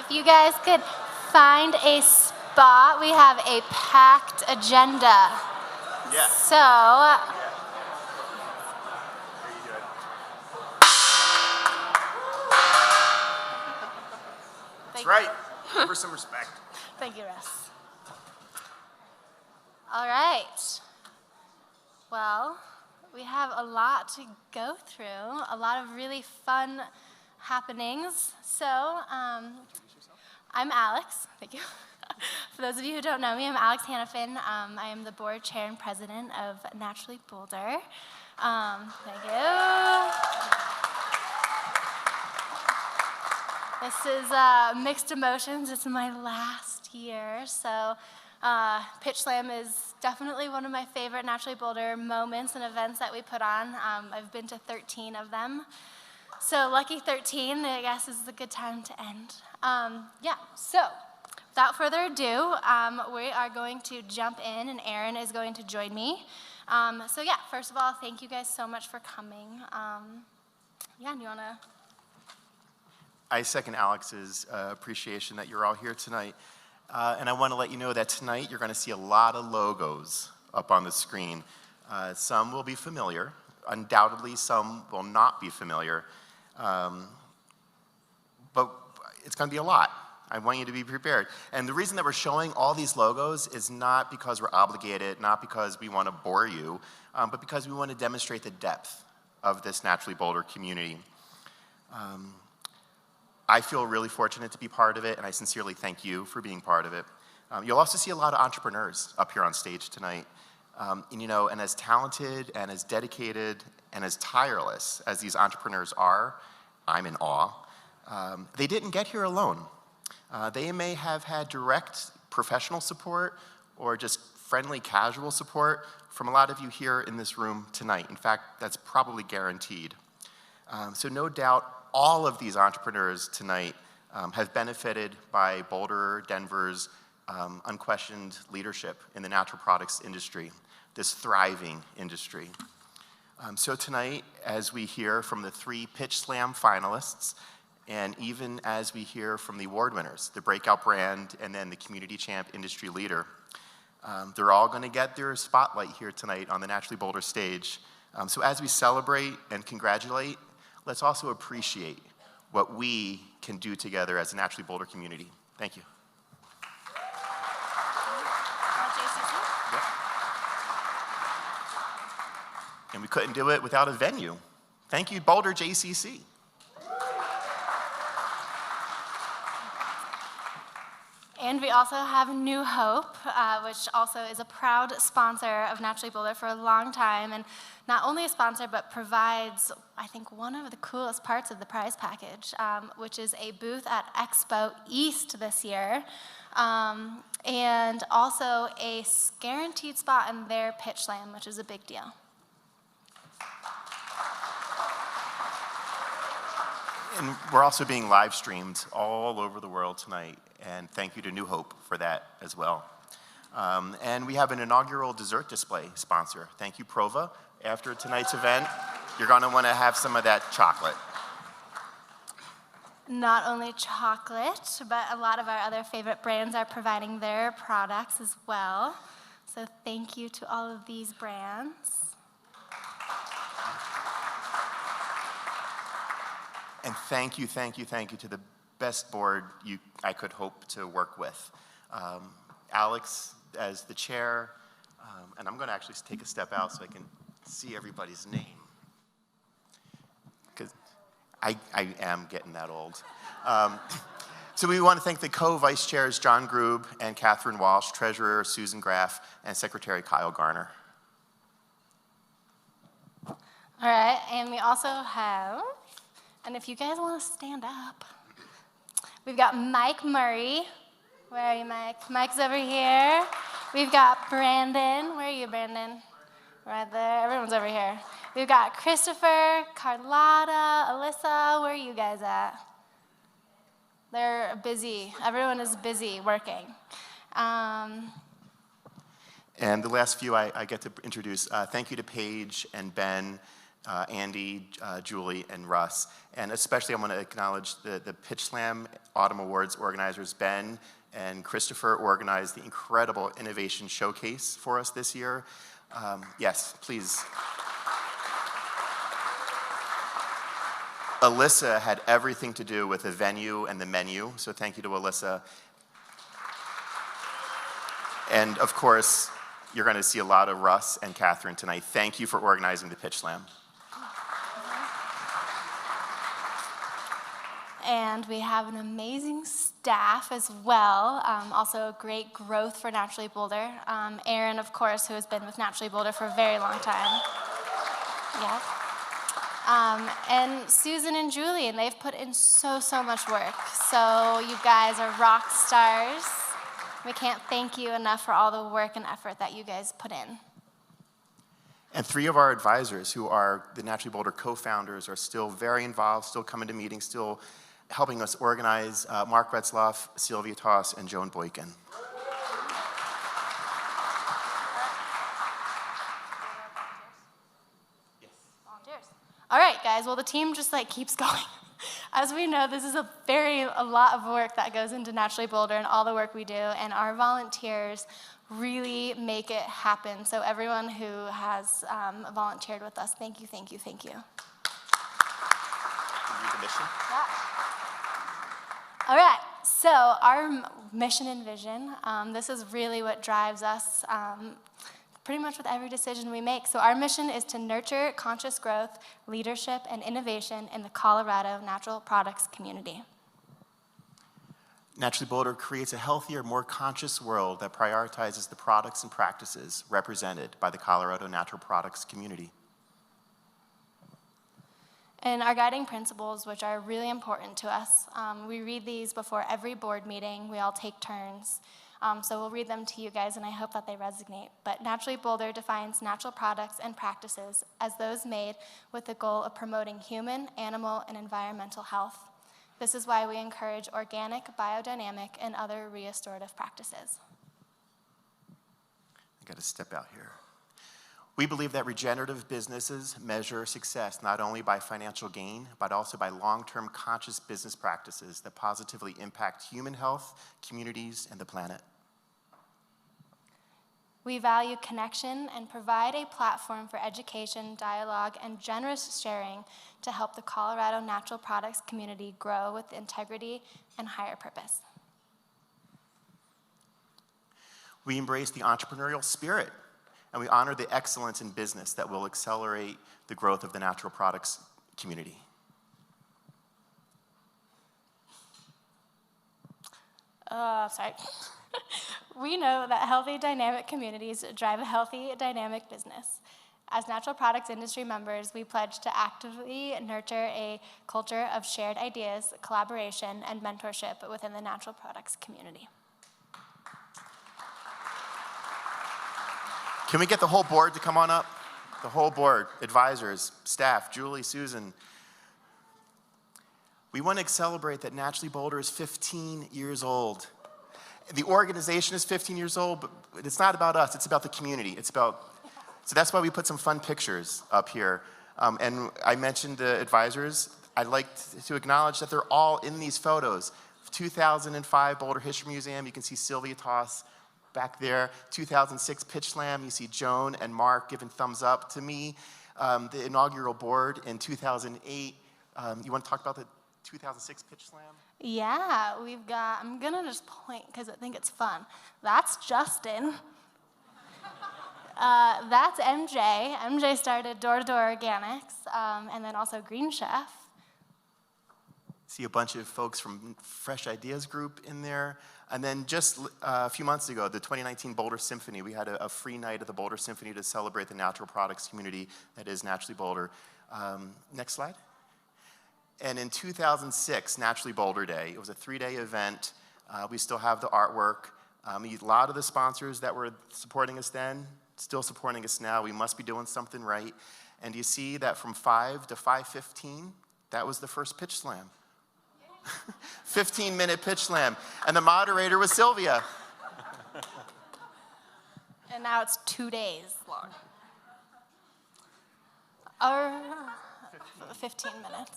If you guys could find a spot, we have a packed agenda. Yeah. So, that's right. Give her some respect. Thank you, Russ. All right. Well, we have a lot to go through, a lot of really fun happenings. So, I'm Alex. Thank you. For those of you who don't know me, I'm Alex Hannafin. I am the board chair and president of Naturally Boulder. Thank you. This is mixed emotions. It's my last year, so Pitch Slam is definitely one of my favorite Naturally Boulder moments and events that we put on. I've been to 13 of them. So lucky 13, I guess, is a good time to end. So without further ado, we are going to jump in, and Aaron is going to join me. First of all, thank you guys so much for coming. Do you want to? I second Alex's appreciation that you're all here tonight. And I want to let you know that tonight you're going to see a lot of logos up on the screen. Some will be familiar. Undoubtedly, some will not be familiar. But it's going to be a lot. I want you to be prepared. And the reason that we're showing all these logos is not because we're obligated, not because we want to bore you, but because we want to demonstrate the depth of this Naturally Boulder community. I feel really fortunate to be part of it, and I sincerely thank you for being part of it. You'll also see a lot of entrepreneurs up here on stage tonight. And as talented and as dedicated and as tireless as these entrepreneurs are, I'm in awe. They didn't get here alone. They may have had direct professional support or just friendly, casual support from a lot of you here in this room tonight. In fact, that's probably guaranteed. So no doubt, all of these entrepreneurs tonight have benefited by Boulder, Denver's unquestioned leadership in the natural products industry, this thriving industry. So tonight, as we hear from the 3 Pitch Slam finalists, and even as we hear from the award winners, the Breakout Brand, and then the Community Champ Industry Leader, they're all going to get their spotlight here tonight on the Naturally Boulder stage. So as we celebrate and congratulate, let's also appreciate what we can do together as a Naturally Boulder community. Thank you. Yep. And we couldn't do it without a venue. Thank you, Boulder JCC. And we also have New Hope, which also is a proud sponsor of Naturally Boulder for a long time, and not only a sponsor, but provides, I think, one of the coolest parts of the prize package, which is a booth at Expo East this year, and also a guaranteed spot in their Pitch Slam, which is a big deal. And we're also being live streamed all over the world tonight, and thank you to New Hope for that as well. And we have an inaugural dessert display sponsor. Thank you, Prova. After tonight's event, you're going to want to have some of that chocolate. Not only chocolate, but a lot of our other favorite brands are providing their products as well. So thank you to all of these brands. And thank you to the best board I could hope to work with. Alex as the chair, and I'm going to actually take a step out so I can see everybody's name, because I am getting that old. So we want to thank the co-vice chairs, John Grube and Catherine Walsh, treasurer Susan Graff, and secretary Kyle Garner. All right, and we also have, and if you guys want to stand up, we've got Mike Murray. Where are you, Mike? Mike's over here. We've got Brandon. Where are you, Brandon? Right there. Everyone's over here. We've got Christopher, Carlotta, Alyssa. Where are you guys at? They're busy. Everyone is busy working. And the last few I get to introduce. Thank you to Paige and Ben Andy, Julie, and Russ. And especially I want to acknowledge the Pitch Slam Autumn Awards organizers, Ben and Christopher organized the incredible innovation showcase for us this year. Yes, please. Alyssa had everything to do with the venue and the menu, so thank you to Alyssa. And of course, you're going to see a lot of Russ and Catherine tonight. Thank you for organizing the Pitch Slam. And we have an amazing staff as well. Also great growth for Naturally Boulder. Aaron, of course, who has been with Naturally Boulder for a very long time. Yes. And Susan and Julie, and they've put in so much work. So you guys are rock stars. We can't thank you enough for all the work and effort that you guys put in. And 3 of our advisors, who are the Naturally Boulder co-founders, are still very involved, still coming to meetings, still helping us organize, Mark Retzloff, Sylvia Toss, and Joan Boykin. All right, guys, well, the team just keeps going. As we know, this is a lot of work that goes into Naturally Boulder and all the work we do, and our volunteers really make it happen. So everyone who has volunteered with us, thank you, thank you, thank you. Can you read the mission? Yeah. All right, so our mission and vision, this is really what drives us pretty much with every decision we make. So our mission is to nurture conscious growth, leadership, and innovation in the Colorado natural products community. Naturally Boulder creates a healthier, more conscious world that prioritizes the products and practices represented by the Colorado natural products community. And our guiding principles, which are really important to us, we read these before every board meeting. We all take turns. So we'll read them to you guys, and I hope that they resonate. But Naturally Boulder defines natural products and practices as those made with the goal of promoting human, animal, and environmental health. This is why we encourage organic, biodynamic, and other restorative practices. I got to step out here. We believe that regenerative businesses measure success not only by financial gain, but also by long-term conscious business practices that positively impact human health, communities, and the planet. We value connection and provide a platform for education, dialogue, and generous sharing to help the Colorado natural products community grow with integrity and higher purpose. We embrace the entrepreneurial spirit, and we honor the excellence in business that will accelerate the growth of the natural products community. Sorry. We know that healthy, dynamic communities drive a healthy, dynamic business. As natural products industry members, we pledge to actively nurture a culture of shared ideas, collaboration, and mentorship within the natural products community. Can we get the whole board to come on up? The whole board, advisors, staff, Julie, Susan. We want to celebrate that Naturally Boulder is 15 years old. The organization is 15 years old, but it's not about us, it's about the community. So that's why we put some fun pictures up here. And I mentioned the advisors. I'd like to acknowledge that they're all in these photos. 2005 Boulder History Museum, you can see Sylvia Toss back there. 2006 Pitch Slam, you see Joan and Mark giving thumbs up to me. The inaugural board in 2008. You want to talk about the 2006 Pitch Slam? Yeah, I'm gonna just point because I think it's fun. That's Justin. That's MJ. MJ started Door to Door Organics, and then also Green Chef. See a bunch of folks from Fresh Ideas Group in there. And then just a few months ago, the 2019 Boulder Symphony, we had a free night at the Boulder Symphony to celebrate the natural products community that is Naturally Boulder. Next slide. And in 2006, Naturally Boulder Day, it was a 3-day event. We still have the artwork. A lot of the sponsors that were supporting us then, still supporting us now. We must be doing something right. And you see that from 5 to 5:15, that was the first pitch slam. 15-minute pitch slam. And the moderator was Sylvia. And now it's 2 days long. Or 15 minutes.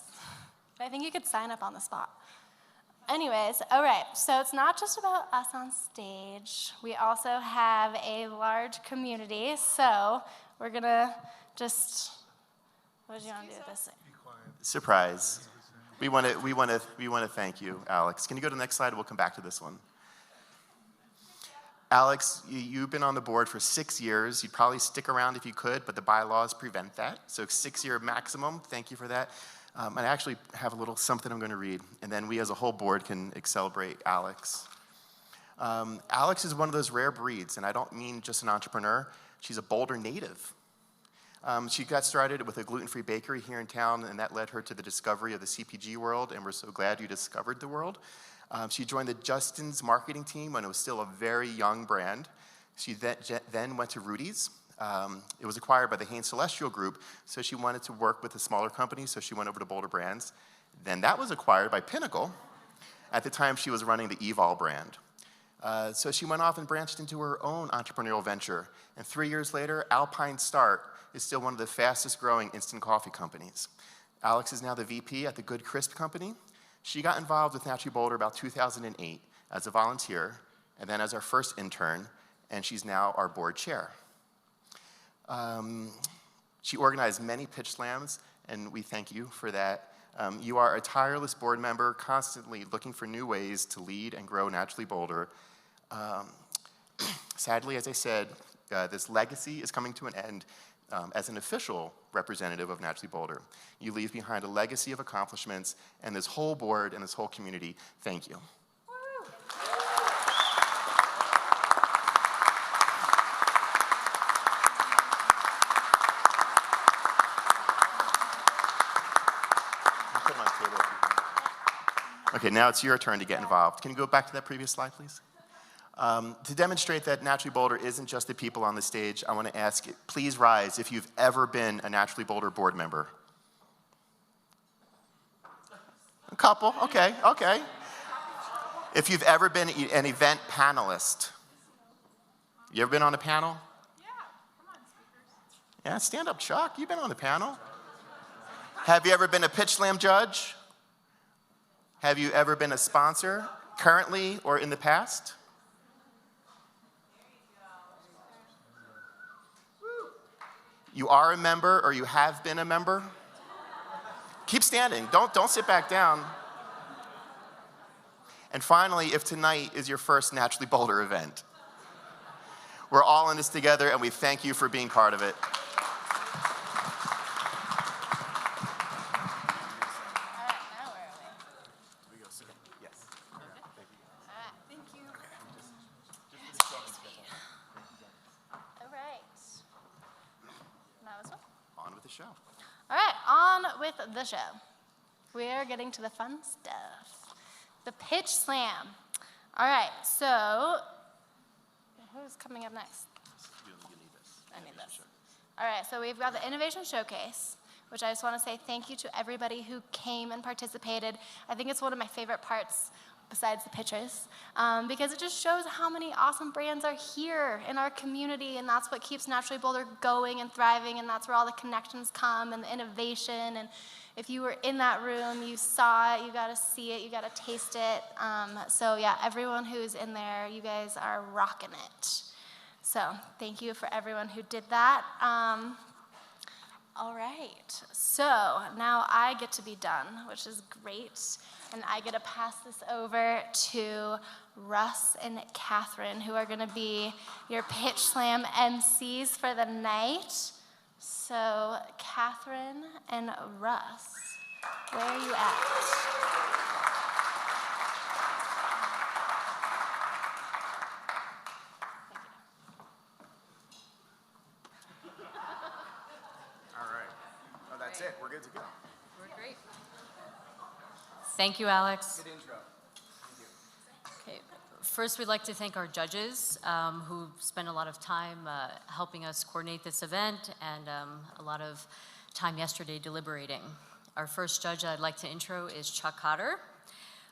I think you could sign up on the spot. Anyways, all right, so it's not just about us on stage. We also have a large community, so we're gonna just, what did you want to do with this? Surprise. We want to thank you, Alex. Can you go to the next slide? We'll come back to this one. Alex, you've been on the board for 6 years. You'd probably stick around if you could, but the bylaws prevent that. So 6-year maximum. Thank you for that. I actually have a little something I'm going to read, and then we as a whole board can celebrate Alex. Alex is one of those rare breeds, and I don't mean just an entrepreneur. She's a Boulder native. She got started with a gluten-free bakery here in town, and that led her to the discovery of the CPG world, and we're so glad you discovered the world. She joined the Justin's marketing team when it was still a very young brand. She then went to Rudy's. It was acquired by the Hain Celestial Group, so she wanted to work with a smaller company, so she went over to Boulder Brands. Then that was acquired by Pinnacle. At the time, she was running the Evol brand. So she went off and branched into her own entrepreneurial venture. And 3 years later, Alpine Start is still one of the fastest growing instant coffee companies. Alex is now the VP at the Good Crisp company. She got involved with Naturally Boulder about 2008 as a volunteer, and then as our first intern, and she's now our board chair. She organized many pitch slams, and we thank you for that. You are a tireless board member, constantly looking for new ways to lead and grow Naturally Boulder. Sadly, as I said, this legacy is coming to an end as an official representative of Naturally Boulder. You leave behind a legacy of accomplishments, and this whole board and this whole community, thank you. Okay, now it's your turn to get involved. Can you go back to that previous slide, please? To demonstrate that Naturally Boulder isn't just the people on the stage, I want to ask, please rise if you've ever been a Naturally Boulder board member. A couple, okay. If you've ever been an event panelist. You ever been on a panel? Yeah, come on, speakers. Yeah, stand up, Chuck. You've been on a panel. Have you ever been a pitch slam judge? Have you ever been a sponsor, currently or in the past? You are a member or you have been a member? Keep standing. Don't sit back down. And finally, if tonight is your first Naturally Boulder event, we're all in this together and we thank you for being part of it. The show. We are getting to the fun stuff. The pitch slam. All right, so who's coming up next? I need this. All right, so we've got the Innovation Showcase, which I just want to say thank you to everybody who came and participated. I think it's one of my favorite parts besides the pitches, because it just shows how many awesome brands are here in our community, and that's what keeps Naturally Boulder going and thriving, and that's where all the connections come and the innovation. And if you were in that room, you saw it, you got to see it, you got to taste it. So yeah, everyone who's in there, you guys are rocking it. So thank you for everyone who did that. All right, so now I get to be done, which is great. And I get to pass this over to Russ and Catherine, who are gonna be your pitch slam MCs for the night. So Catherine and Russ, where are you at? All right. Oh, that's it. We're good to go. We're great. Thank you, Alex. Good intro. Okay. First, we'd like to thank our judges who spent a lot of time helping us coordinate this event and a lot of time yesterday deliberating. Our first judge I'd like to intro is Chuck Cotter.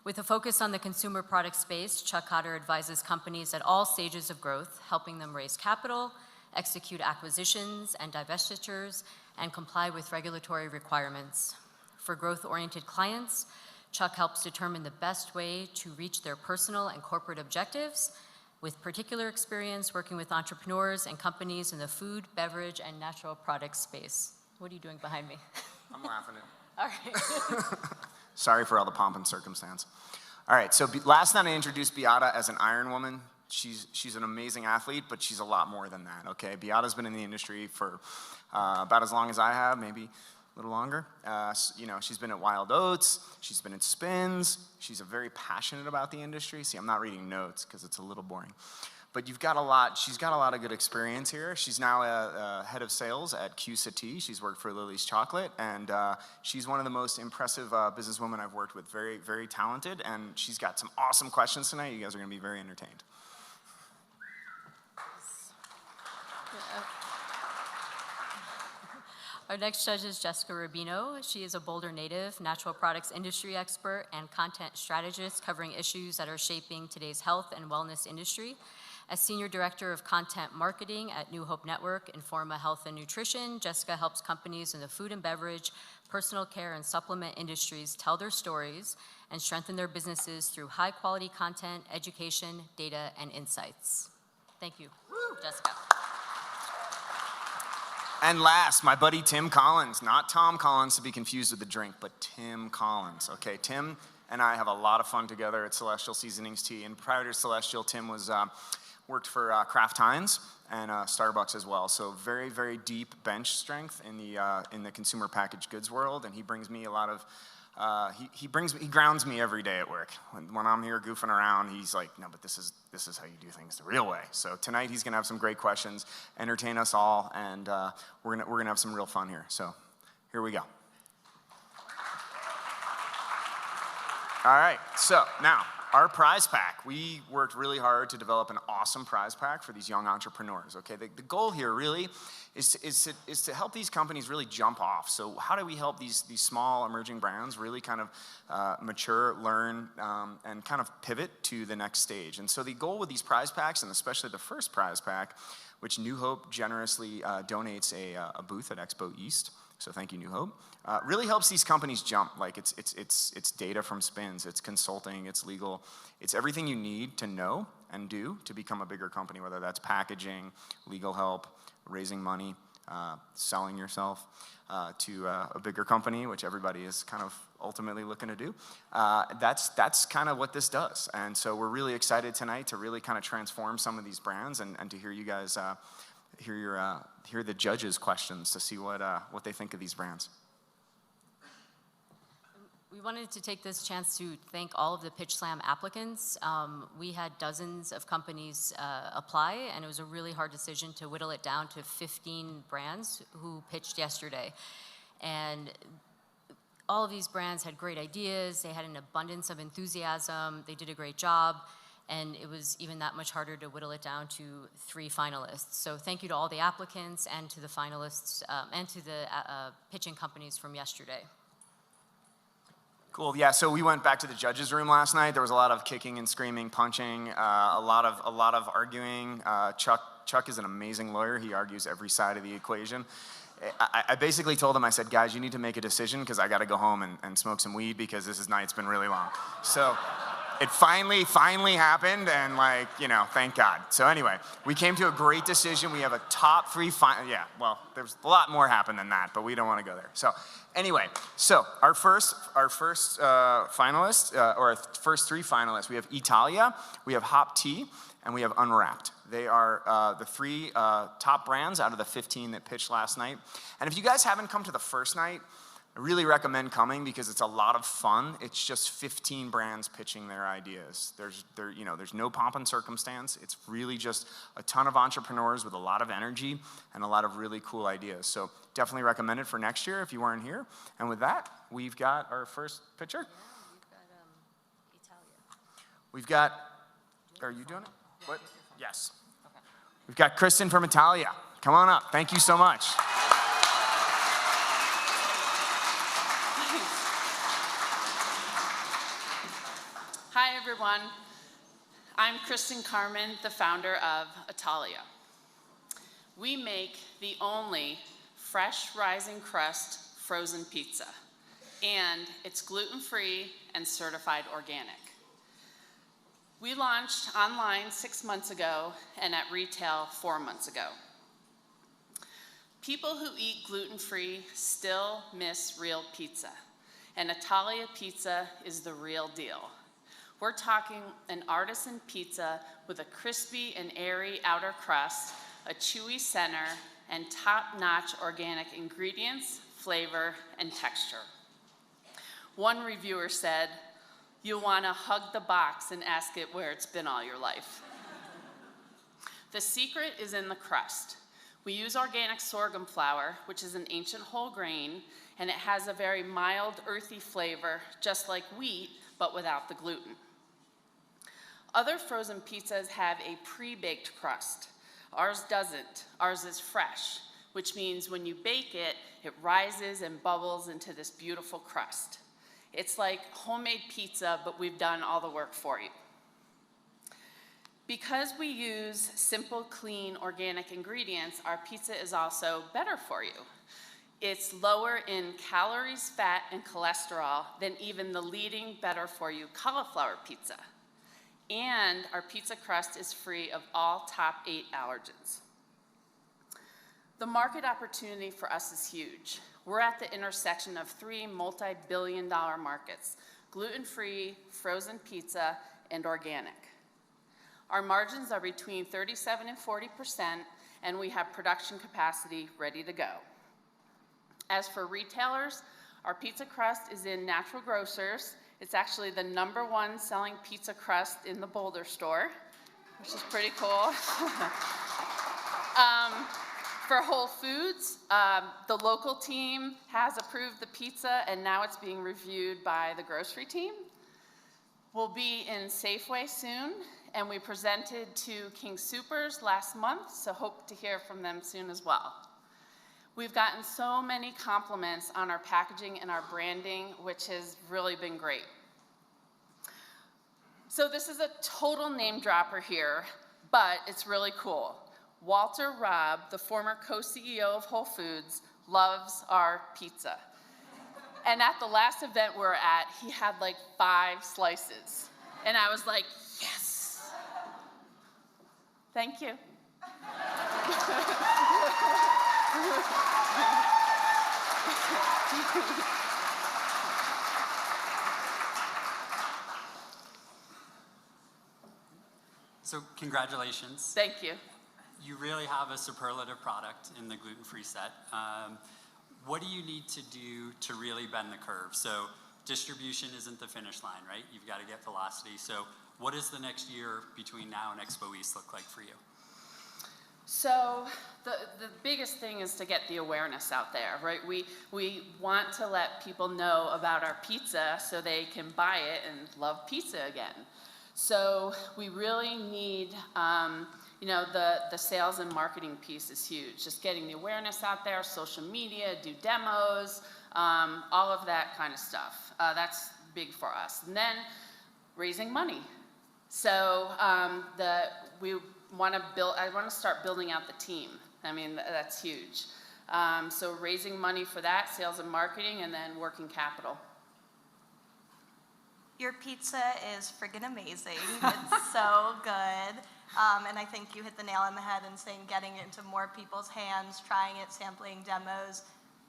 With a focus on the consumer product space, Chuck Cotter advises companies at all stages of growth, helping them raise capital, execute acquisitions and divestitures, and comply with regulatory requirements. For growth-oriented clients, Chuck helps determine the best way to reach their personal and corporate objectives, with particular experience working with entrepreneurs and companies in the food, beverage, and natural products space. What are you doing behind me? I'm laughing at All right. Sorry for all the pomp and circumstance. All right, so last night I introduced Beata as an Iron Woman. She's an amazing athlete, but she's a lot more than that, okay? Beata's been in the industry for about as long as I have, maybe a little longer. You know, she's been at Wild Oats, she's been at Spins, she's very passionate about the industry. See, I'm not reading notes because it's a little boring. But she's got a lot of good experience here. She's now a head of sales at QSAT. She's worked for Lily's Chocolate, and she's one of the most impressive businesswomen I've worked with, very, very talented, and she's got some awesome questions tonight. You guys are gonna be very entertained. Our next judge is Jessica Rubino. She is a Boulder native, natural products industry expert, and content strategist covering issues that are shaping today's health and wellness industry. As Senior Director of Content Marketing at New Hope Network, Informa Health and Nutrition, Jessica helps companies in the food and beverage, personal care, and supplement industries tell their stories and strengthen their businesses through high-quality content, education, data, and insights. Thank you, Jessica. And last, my buddy Tim Collins, not Tom Collins to be confused with the drink, but Tim Collins. Okay, Tim and I have a lot of fun together at Celestial Seasonings Tea. And prior to Celestial, Tim worked for Kraft Heinz and Starbucks as well. So very, very deep bench strength in the consumer packaged goods world. And he brings me a lot of he grounds me every day at work. When I'm here goofing around, he's like, no, but this is how you do things the real way. So tonight he's gonna have some great questions, entertain us all, and we're gonna have some real fun here. So here we go. All right, so now our prize pack. We worked really hard to develop an awesome prize pack for these young entrepreneurs, okay? The goal here really is to help these companies really jump off. So how do we help these small emerging brands really kind of mature, learn, and kind of pivot to the next stage? And so the goal with these prize packs, and especially the first prize pack, which New Hope generously donates a booth at Expo East, so thank you, New Hope, really helps these companies jump. Like it's data from Spins, it's consulting, it's legal, it's everything you need to know and do to become a bigger company, whether that's packaging, legal help, raising money, selling yourself to a bigger company, which everybody is kind of ultimately looking to do. That's kind of what this does. And so we're really excited tonight to really kind of transform some of these brands and to hear you guys hear the judges' questions to see what they think of these brands. We wanted to take this chance to thank all of the Pitch Slam applicants. We had dozens of companies apply, and it was a really hard decision to whittle it down to 15 brands who pitched yesterday. And all of these brands had great ideas, they had an abundance of enthusiasm, they did a great job, and it was even that much harder to whittle it down to 3 finalists. So thank you to all the applicants and to the finalists and to the pitching companies from yesterday. Cool. Yeah. So we went back to the judges' room last night. There was a lot of kicking and screaming, punching, a lot of arguing. Chuck is an amazing lawyer. He argues every side of the equation. I basically told him, I said, guys, you need to make a decision because I got to go home and smoke some weed because this night's been really long. So it finally happened, and thank God. So anyway, we came to a great decision. We have a top 3 yeah, well, there's a lot more happened than that, but we don't want to go there. So anyway, so our first finalist, or our first 3 finalists, we have Italia, we have Hop Tea, and we have Unwrapped. They are the 3 top brands out of the 15 that pitched last night. And if you guys haven't come to the first night, I really recommend coming because it's a lot of fun. It's just 15 brands pitching their ideas. There's no pomp and circumstance. It's really just a ton of entrepreneurs with a lot of energy and a lot of really cool ideas. So definitely recommend it for next year if you weren't here. And with that, we've got our first pitcher. Yeah, we've got Italia. We've got, are you doing it? What? Yes. Okay. We've got Kristen from Italia. Come on up. Thank you so much. Hi, everyone. I'm Kristen Carmen, the founder of Italia. We make the only fresh rising crust frozen pizza. And it's gluten-free and certified organic. We launched online 6 months ago and at retail 4 months ago. People who eat gluten-free still miss real pizza, and Italia pizza is the real deal. We're talking an artisan pizza with a crispy and airy outer crust, a chewy center, and top-notch organic ingredients, flavor, and texture. One reviewer said, "You'll want to hug the box and ask it where it's been all your life." The secret is in the crust. We use organic sorghum flour, which is an ancient whole grain, and it has a very mild, earthy flavor, just like wheat, but without the gluten. Other frozen pizzas have a pre-baked crust. Ours doesn't. Ours is fresh, which means when you bake it, it rises and bubbles into this beautiful crust. It's like homemade pizza, but we've done all the work for you. Because we use simple, clean, organic ingredients, our pizza is also better for you. It's lower in calories, fat, and cholesterol than even the leading better for you cauliflower pizza. And our pizza crust is free of all top 8 allergens. The market opportunity for us is huge. We're at the intersection of 3 multi-billion-dollar markets: gluten-free, frozen pizza, and organic. Our margins are between 37% and 40%, and we have production capacity ready to go. As for retailers, our pizza crust is in Natural Grocers. It's actually the #1 selling pizza crust in the Boulder store, which is pretty cool. For Whole Foods, the local team has approved the pizza, and now it's being reviewed by the grocery team. We'll be in Safeway soon, and we presented to King Soopers last month, so hope to hear from them soon as well. We've gotten so many compliments on our packaging and our branding, which has really been great. So this is a total name dropper here, but it's really cool. Walter Robb, the former co-CEO of Whole Foods, loves our pizza. And at the last event we were at, he had like 5 slices. And I was like, yes. Thank you. So congratulations. Thank you. You really have a superlative product in the gluten-free set. What do you need to do to really bend the curve? So distribution isn't the finish line, right? You've got to get velocity. So what does the next year between now and Expo East look like for you? So the biggest thing is to get the awareness out there, right? We want to let people know about our pizza so they can buy it and love pizza again. So we really need, the sales and marketing piece is huge. Just getting the awareness out there, social media, do demos, all of that kind of stuff. That's big for us. And then raising money. So I want to start building out the team. I mean, that's huge. So raising money for that, sales and marketing, and then working capital. Your pizza is friggin' amazing. It's so good. And I think you hit the nail on the head in saying getting it into more people's hands, trying it, sampling demos.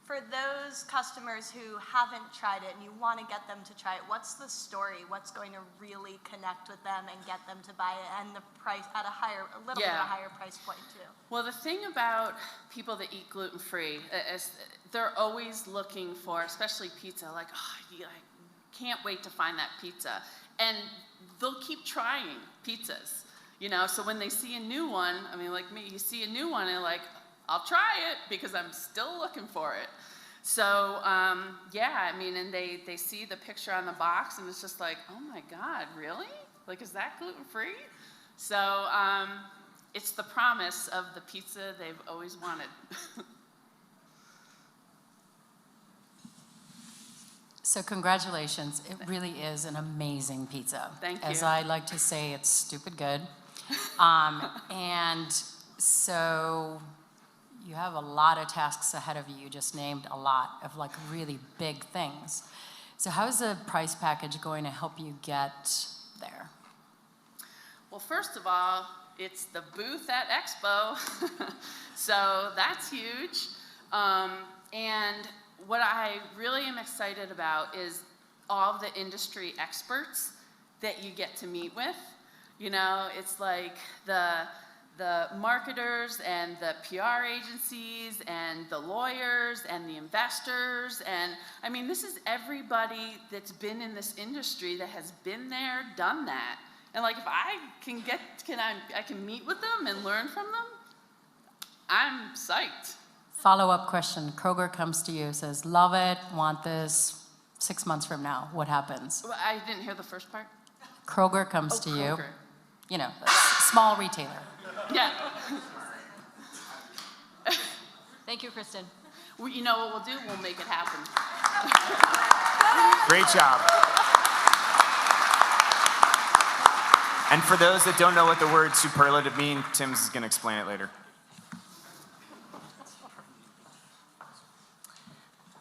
For those customers who haven't tried it and you want to get them to try it, what's the story? What's going to really connect with them and get them to buy it, and the price at a little bit of a higher price point too? Well, the thing about people that eat gluten-free is they're always looking for, especially pizza, like, I can't wait to find that pizza. And they'll keep trying pizzas, so when they see a new one, I mean, like me, you see a new one and like, I'll try it because I'm still looking for it. So, I mean, and they see the picture on the box and it's just like, oh my God, really? Like, is that gluten-free? So, it's the promise of the pizza they've always wanted. So congratulations. It really is an amazing pizza. Thank you. As I like to say, it's stupid good. And so you have a lot of tasks ahead of you. You just named a lot of like really big things. So how is the prize package going to help you get there? Well, first of all, it's the booth at Expo, so that's huge. And what I really am excited about is all the industry experts that you get to meet with. You know, it's like the marketers and the PR agencies and the lawyers and the investors. And I mean, this is everybody that's been in this industry that has been there, done that. And like, if I can I can meet with them and learn from them, I'm psyched. Follow-up question. Kroger comes to you, says, love it, want this. 6 months from now, what happens? Well, I didn't hear the first part. Kroger comes to Kroger. you. You know, a small retailer. Yeah. Thank you, Kristen. You know what we'll do? We'll make it happen. Great job. And for those that don't know what the word superlative mean, Tim's going to explain it later.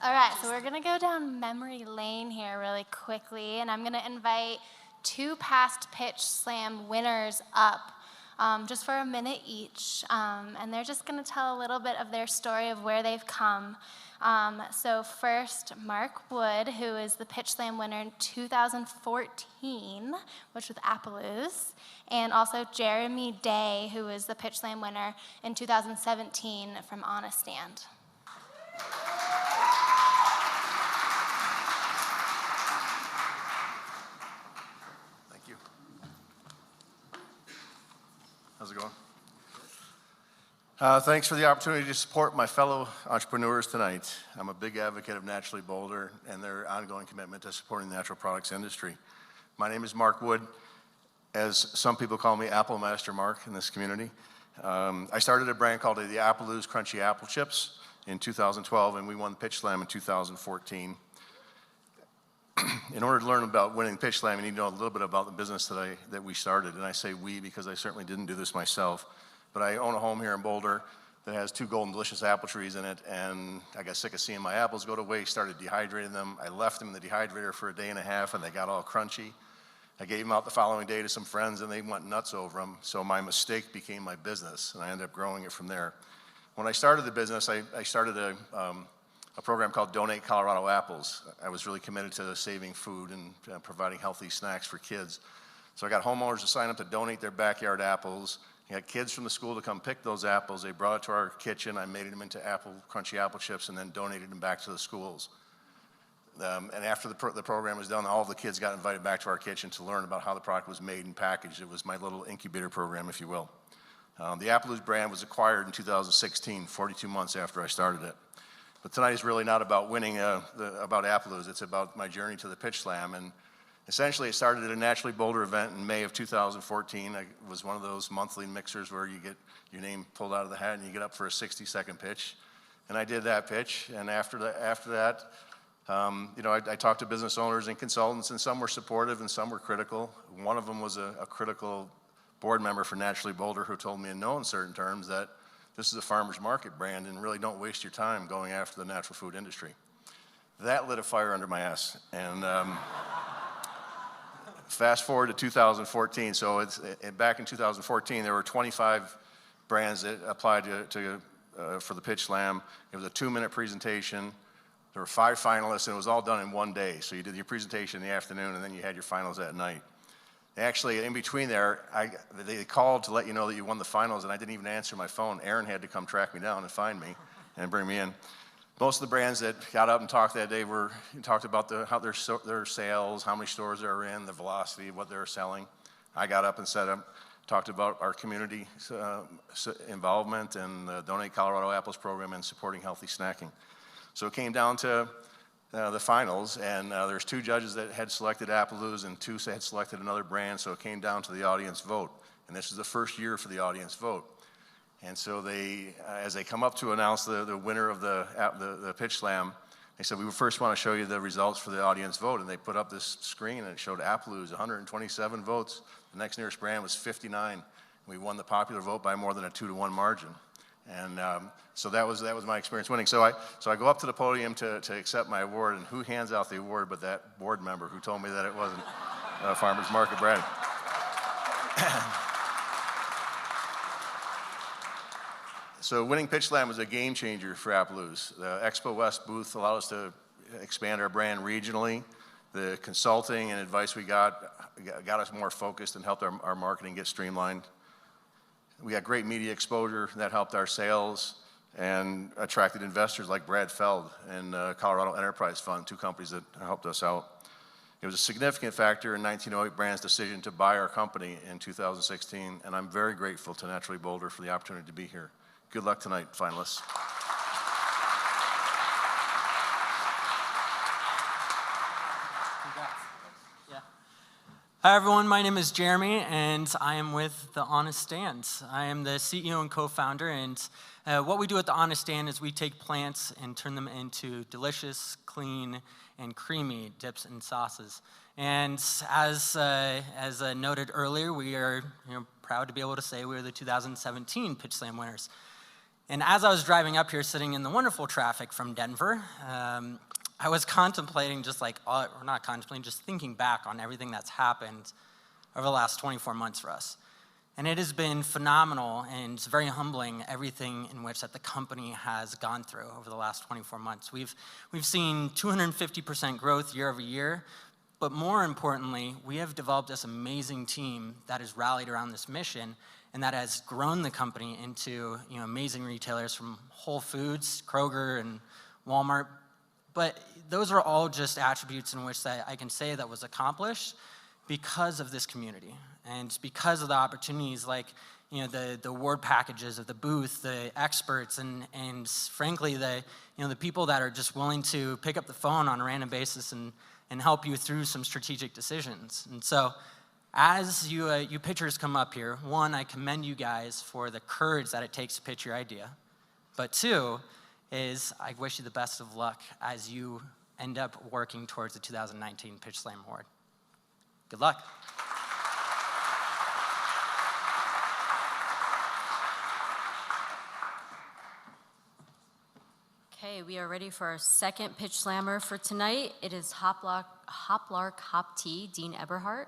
All right, so we're gonna go down memory lane here really quickly, and I'm gonna invite 2 past Pitch Slam winners up just for a minute each, and they're just gonna tell a little bit of their story of where they've come. So first, Mark Wood, who is the Pitch Slam winner in 2014, which was Appaloosa, and also Jeremy Day, who is the Pitch Slam winner in 2017 from On a Stand. How's it going? Thanks for the opportunity to support my fellow entrepreneurs tonight. I'm a big advocate of Naturally Boulder and their ongoing commitment to supporting the natural products industry. My name is Mark Wood, as some people call me Apple Master Mark in this community. I started a brand called the Appaloosa Crunchy Apple Chips in 2012, and we won the Pitch Slam in 2014. In order to learn about winning the Pitch Slam, you need to know a little bit about the business that we started. And I say we because I certainly didn't do this myself. But I own a home here in Boulder that has 2 golden delicious apple trees in it. And I got sick of seeing my apples go to waste, started dehydrating them. I left them in the dehydrator for a day and a half, and they got all crunchy. I gave them out the following day to some friends, and they went nuts over them. So my mistake became my business, and I ended up growing it from there. When I started the business, I started a program called Donate Colorado Apples. I was really committed to saving food and providing healthy snacks for kids. So I got homeowners to sign up to donate their backyard apples. I got kids from the school to come pick those apples. They brought it to our kitchen. I made them into crunchy apple chips and then donated them back to the schools. And after the program was done, all the kids got invited back to our kitchen to learn about how the product was made and packaged. It was my little incubator program, if you will. The Appaloosa brand was acquired in 2016, 42 months after I started it. But tonight is really not about winning about Appaloosa. It's about my journey to the Pitch Slam. And essentially, it started at a Naturally Boulder event in May of 2014. I was one of those monthly mixers where you get your name pulled out of the hat and you get up for a 60-second pitch. And I did that pitch. And after that, I talked to business owners and consultants, and some were supportive and some were critical. One of them was a critical board member for Naturally Boulder who told me in no uncertain terms that this is a farmer's market brand and really don't waste your time going after the natural food industry. That lit a fire under my ass. And fast forward to 2014. So back in 2014, there were 25 brands that applied for the Pitch Slam. It was a 2-minute presentation. There were 5 finalists, and it was all done in one day. So you did your presentation in the afternoon, and then you had your finals at night. Actually, in between there, they called to let you know that you won the finals, and I didn't even answer my phone. Aaron had to come track me down and find me and bring me in. Most of the brands that got up and talked that day talked about how their sales, how many stores they were in, the velocity of what they were selling. I got up and talked about our community involvement and the Donate Colorado Apples program and supporting healthy snacking. So it came down to the finals, and there's 2 judges that had selected Appaloosa and 2 had selected another brand, so it came down to the audience vote. And this is the first year for the audience vote. And so as they come up to announce the winner of the Pitch Slam, they said, we first want to show you the results for the audience vote. And they put up this screen, and it showed Appaloosa, 127 votes. The next nearest brand was 59. We won the popular vote by more than a 2-to-1 margin. And so that was my experience winning. So I go up to the podium to accept my award, and who hands out the award but that board member who told me that it wasn't Farmers Market Brand. So winning Pitch Slam was a game changer for Appaloosa. The Expo West booth allowed us to expand our brand regionally. The consulting and advice we got us more focused and helped our marketing get streamlined. We got great media exposure that helped our sales and attracted investors like Brad Feld and Colorado Enterprise Fund, 2 companies that helped us out. It was a significant factor in 1908 Brand's decision to buy our company in 2016, and I'm very grateful to Naturally Boulder for the opportunity to be here. Good luck tonight, finalists. Hi everyone, my name is Jeremy and I am with The Honest Stand. I am the CEO and co-founder, and what we do at The Honest Stand is we take plants and turn them into delicious, clean, and creamy dips and sauces. And as noted earlier, we are proud to be able to say we are the 2017 Pitch Slam winners. And as I was driving up here, sitting in the wonderful traffic from Denver, I was contemplating just thinking back on everything that's happened over the last 24 months for us. And it has been phenomenal and very humbling, everything in which that the company has gone through over the last 24 months. We've seen 250% growth year over year, but more importantly, we have developed this amazing team that has rallied around this mission and that has grown the company into amazing retailers from Whole Foods, Kroger, and Walmart. But those are all just attributes in which that I can say that was accomplished because of this community and because of the opportunities like the award packages of the booth, the experts, and frankly the people that are just willing to pick up the phone on a random basis and help you through some strategic decisions. And so as you pitchers come up here, one, I commend you guys for the courage that it takes to pitch your idea. But two, is I wish you the best of luck as you end up working towards the 2019 Pitch Slam Award. Good luck. Okay, we are ready for our second Pitch Slammer for tonight. It is Hoplark Hop Tea, Dean Eberhardt.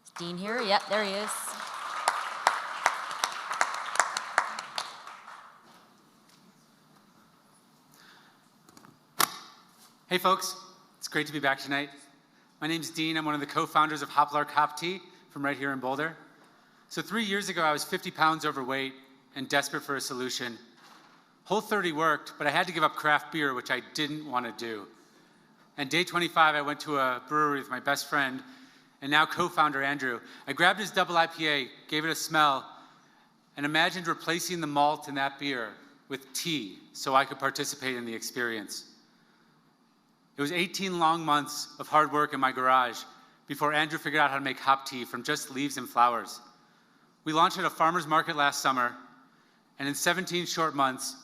Is Dean here? Yep, there he is. Hey folks, it's great to be back tonight. My name's Dean. I'm one of the co-founders of Hoplark Hop Tea from right here in Boulder. So 3 years ago, I was 50 pounds overweight and desperate for a solution. Whole30 worked, but I had to give up craft beer, which I didn't want to do. And day 25, I went to a brewery with my best friend and now co-founder Andrew. I grabbed his double IPA, gave it a smell, and imagined replacing the malt in that beer with tea so I could participate in the experience. It was 18 long months of hard work in my garage before Andrew figured out how to make hop tea from just leaves and flowers. We launched at a farmer's market last summer, and in 17 short months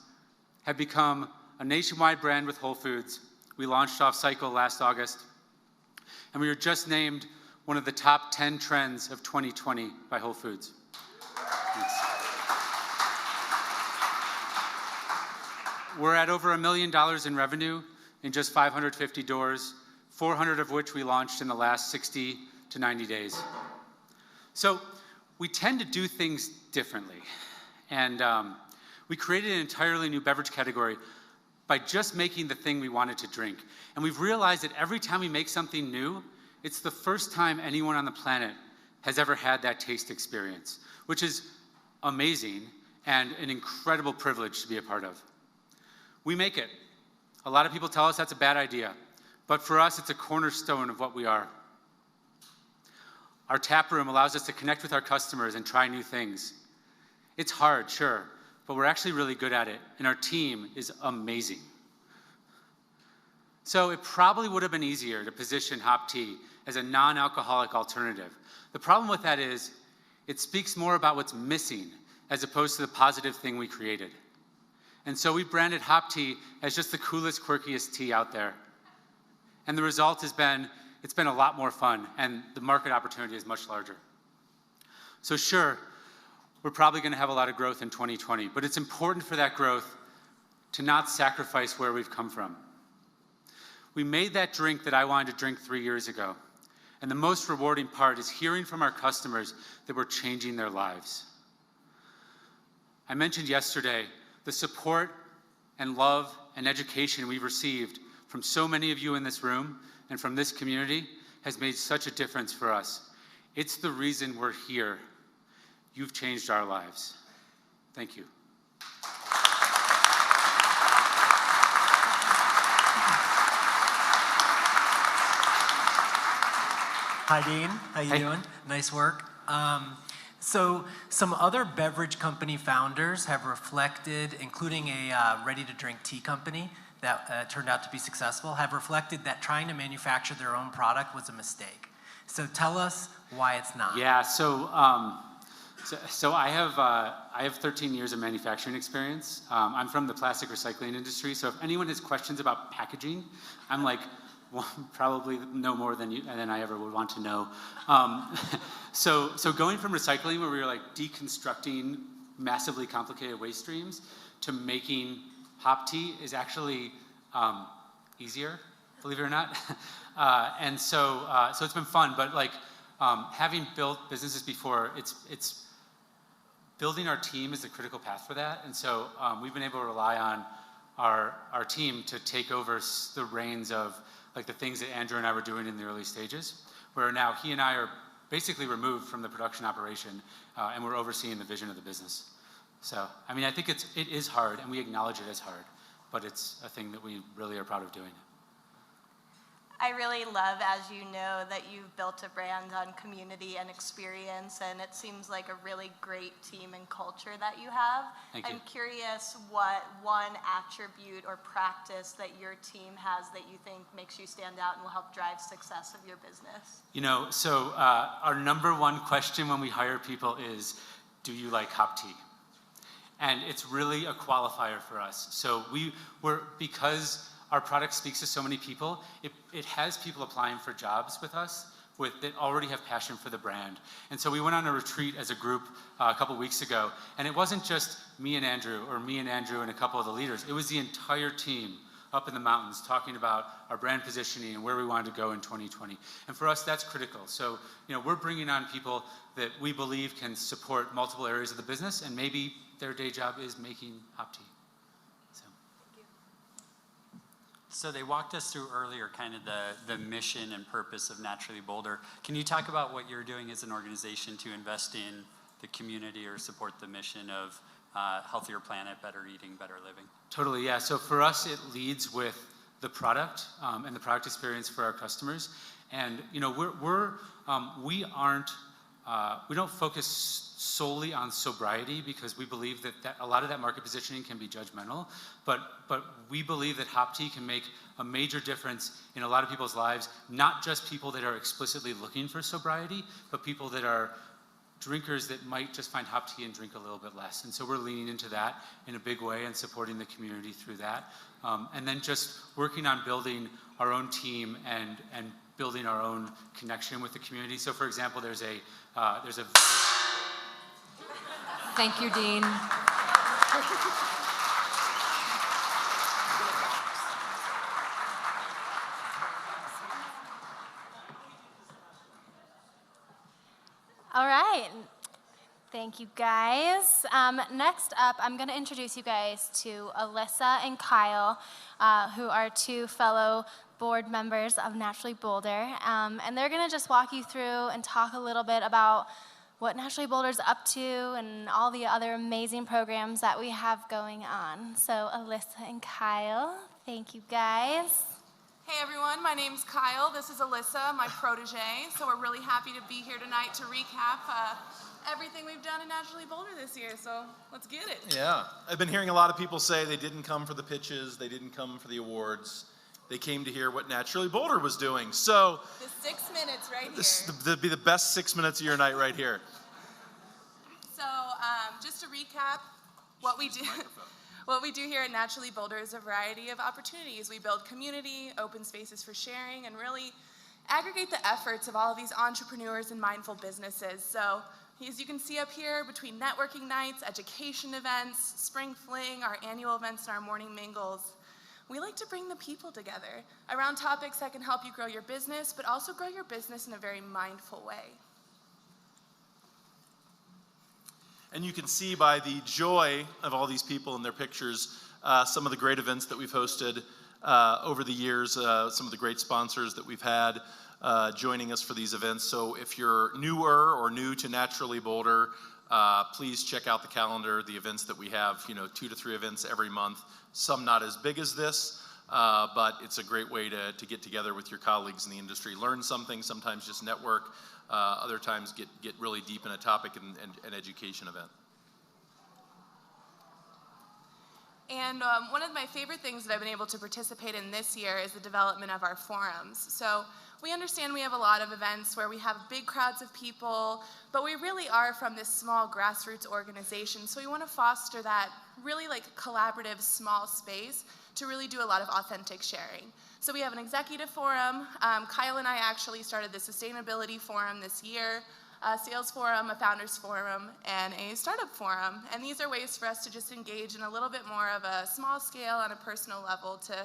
have become a nationwide brand with Whole Foods. We launched off cycle last August, and we were just named one of the top 10 trends of 2020 by Whole Foods. Thanks. We're at over $1 million in revenue in just 550 doors, 400 of which we launched in the last 60 to 90 days. So we tend to do things differently. And we created an entirely new beverage category by just making the thing we wanted to drink. And we've realized that every time we make something new, it's the first time anyone on the planet has ever had that taste experience, which is amazing and an incredible privilege to be a part of. We make it. A lot of people tell us that's a bad idea, but for us, it's a cornerstone of what we are. Our tap room allows us to connect with our customers and try new things. It's hard, sure, but we're actually really good at it, and our team is amazing. So it probably would have been easier to position hop tea as a non-alcoholic alternative. The problem with that is it speaks more about what's missing as opposed to the positive thing we created. And so we branded hop tea as just the coolest, quirkiest tea out there. And the result has been, it's been a lot more fun, and the market opportunity is much larger. So sure, we're probably going to have a lot of growth in 2020, but it's important for that growth to not sacrifice where we've come from. We made that drink that I wanted to drink 3 years ago, and the most rewarding part is hearing from our customers that we're changing their lives. I mentioned yesterday the support and love and education we've received from so many of you in this room and from this community has made such a difference for us. It's the reason we're here. You've changed our lives. Thank you. Hi, Dean. How you doing? Nice work. So some other beverage company founders have reflected, including a ready-to-drink tea company that turned out to be successful, have reflected that trying to manufacture their own product was a mistake. So tell us why it's not. Yeah, so I have 13 years of manufacturing experience. I'm from the plastic recycling industry, so if anyone has questions about packaging, I'm like, well, probably know more than I ever would want to know. So going from recycling, where we were like deconstructing massively complicated waste streams, to making hop tea is actually easier, believe it or not. And so it's been fun, but like having built businesses before, it's building our team is the critical path for that. And so we've been able to rely on our team to take over the reins of like the things that Andrew and I were doing in the early stages, where now he and I are basically removed from the production operation, and we're overseeing the vision of the business. So, I mean, I think it is hard, and we acknowledge it as hard, but it's a thing that we really are proud of doing. I really love, as you know, that you've built a brand on community and experience, and it seems like a really great team and culture that you have. Thank you. I'm curious what one attribute or practice that your team has that you think makes you stand out and will help drive success of your business. You know, so our number one question when we hire people is, do you like hop tea? And it's really a qualifier for us. So because our product speaks to so many people, it has people applying for jobs with us that already have passion for the brand. And so we went on a retreat as a group a couple weeks ago, and it wasn't just me and Andrew, or me and Andrew and a couple of the leaders. It was the entire team up in the mountains talking about our brand positioning and where we wanted to go in 2020. And for us, that's critical. So, you know, we're bringing on people that we believe can support multiple areas of the business, and maybe their day job is making hop tea. So they walked us through earlier kind of the mission and purpose of Naturally Boulder. Can you talk about what you're doing as an organization to invest in the community or support the mission of healthier planet, better eating, better living? Totally, yeah. So for us, it leads with the product and the product experience for our customers. And you know, we don't focus solely on sobriety because we believe that a lot of that market positioning can be judgmental, but we believe that hop tea can make a major difference in a lot of people's lives, not just people that are explicitly looking for sobriety, but people that are drinkers that might just find hop tea and drink a little bit less. And so we're leaning into that in a big way and supporting the community through that. And then just working on building our own team and building our own connection with the community. So for example, there's a Thank you, Dean. All right. Thank you, guys. Next up, I'm going to introduce you guys to Alyssa and Kyle, who are two fellow board members of Naturally Boulder. And they're going to just walk you through and talk a little bit about what Naturally Boulder's up to and all the other amazing programs that we have going on. So Alyssa and Kyle, thank you, guys. Hey everyone, my name's Kyle. This is Alyssa, my protege. So we're really happy to be here tonight to recap everything we've done in Naturally Boulder this year. So let's get it. Yeah, I've been hearing a lot of people say they didn't come for the pitches, they didn't come for the awards. They came to hear what Naturally Boulder was doing. So the 6 minutes right this here. would be the best 6 minutes of your night right here. So just to recap what we do. What we do here at Naturally Boulder is a variety of opportunities. We build community, open spaces for sharing, and really aggregate the efforts of all of these entrepreneurs and mindful businesses. So As you can see up here, between networking nights, education events, spring fling, our annual events, and our morning mingles, we like to bring the people together around topics that can help you grow your business, but also grow your business in a very mindful way. And you can see by the joy of all these people in their pictures, some of the great events that we've hosted over the years, some of the great sponsors that we've had joining us for these events. So if you're newer or new to Naturally Boulder, please check out the calendar, the events that we have, 2 to 3 events every month. Some not as big as this, but it's a great way to get together with your colleagues in the industry, learn something, sometimes just network, other times get really deep in a topic and an education event. And one of my favorite things that I've been able to participate in this year is the development of our forums. So we understand we have a lot of events where we have big crowds of people, but we really are from this small grassroots organization. So we want to foster that really collaborative small space to really do a lot of authentic sharing. So we have an executive forum. Kyle and I actually started the sustainability forum this year, a sales forum, a founders forum, and a startup forum. And these are ways for us to just engage in a little bit more of a small scale on a personal level to,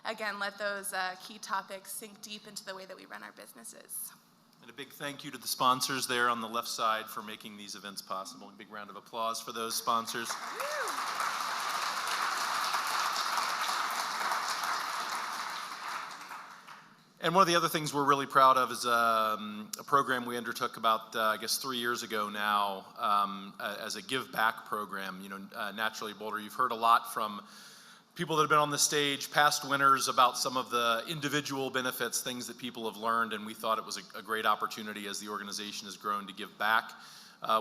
again, let those key topics sink deep into the way that we run our businesses. And a big thank you to the sponsors there on the left side for making these events possible. A big round of applause for those sponsors. And one of the other things we're really proud of is a program we undertook about, 3 years ago now, as a give back program. Naturally Boulder, you've heard a lot from people that have been on the stage, past winners, about some of the individual benefits, things that people have learned, and we thought it was a great opportunity as the organization has grown to give back.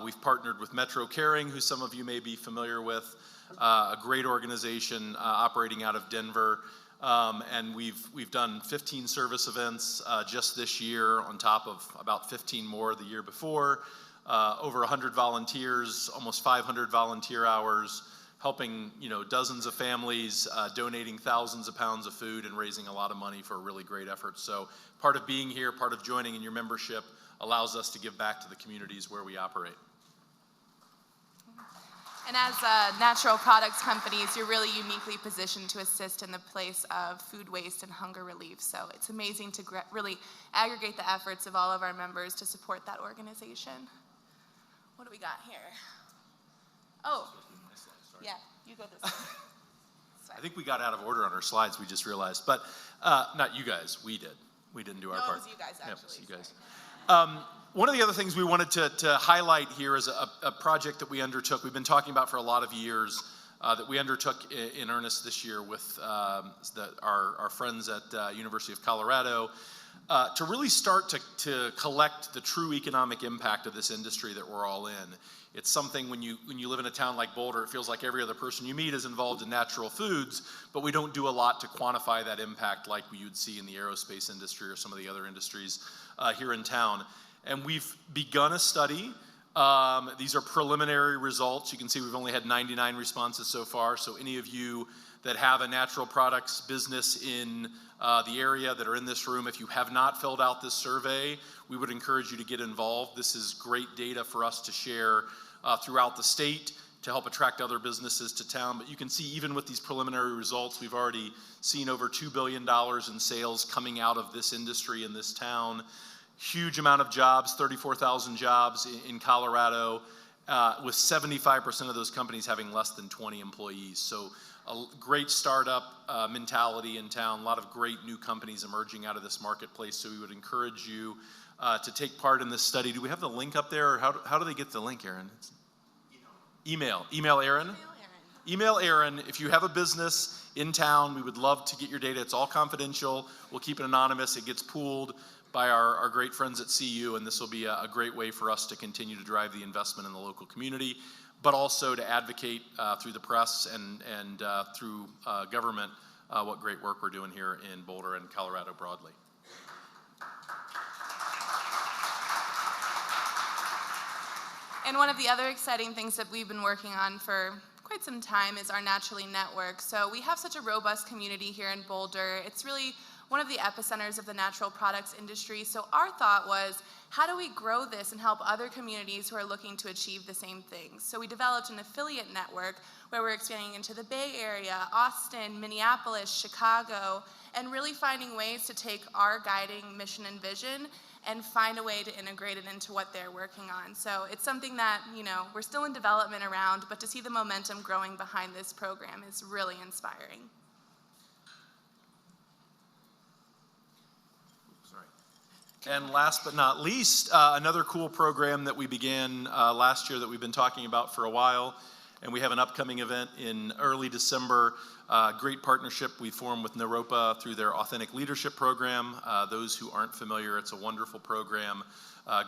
We've partnered with Metro Caring, who some of you may be familiar with, a great organization operating out of Denver. And we've done 15 service events just this year, on top of about 15 more the year before. Over 100 volunteers, almost 500 volunteer hours, helping dozens of families, donating thousands of pounds of food, and raising a lot of money for a really great effort. So part of being here, part of joining in your membership, allows us to give back to the communities where we operate. And as natural products companies, you're really uniquely positioned to assist in the place of food waste and hunger relief. So it's amazing to really aggregate the efforts of all of our members to support that organization. What do we got here? Oh, yeah, you go this way. I think we got out of order on our slides, we just realized. But not you guys, we did. We didn't do our part. No, it was you guys, actually. Yeah, it was you guys. One of the other things we wanted to highlight here is a project that we undertook. We've been talking about for a lot of years, that we undertook in earnest this year with our friends at University of Colorado, to really start to collect the true economic impact of this industry that we're all in. It's something when you live in a town like Boulder, it feels like every other person you meet is involved in natural foods, but we don't do a lot to quantify that impact like you'd see in the aerospace industry or some of the other industries here in town. And we've begun a study. These are preliminary results. You can see we've only had 99 responses so far. So any of you that have a natural products business in the area that are in this room, if you have not filled out this survey, we would encourage you to get involved. This is great data for us to share throughout the state to help attract other businesses to town. But you can see even with these preliminary results, we've already seen over $2 billion in sales coming out of this industry in this town. Huge amount of jobs, 34,000 jobs in Colorado, with 75% of those companies having less than 20 employees. So a great startup mentality in town, a lot of great new companies emerging out of this marketplace. So we would encourage you to take part in this study. Do we have the link up there, or how do they get the link, Aaron? Email Aaron. Email Aaron. If you have a business in town, we would love to get your data. It's all confidential. We'll keep it anonymous. It gets pooled by our great friends at CU, and this will be a great way for us to continue to drive the investment in the local community, but also to advocate through the press and through government what great work we're doing here in Boulder and Colorado broadly. And one of the other exciting things that we've been working on for quite some time is our Naturally Network. So we have such a robust community here in Boulder. It's really one of the epicenters of the natural products industry. So our thought was, how do we grow this and help other communities who are looking to achieve the same things? So we developed an affiliate network where we're expanding into the Bay Area, Austin, Minneapolis, Chicago, and really finding ways to take our guiding mission and vision and find a way to integrate it into what they're working on. So it's something that, we're still in development around, but to see the momentum growing behind this program is really inspiring. And last but not least, another cool program that we began last year that we've been talking about for a while, and we have an upcoming event in early December. Great partnership we formed with Naropa through their Authentic Leadership Program. Those who aren't familiar, it's a wonderful program,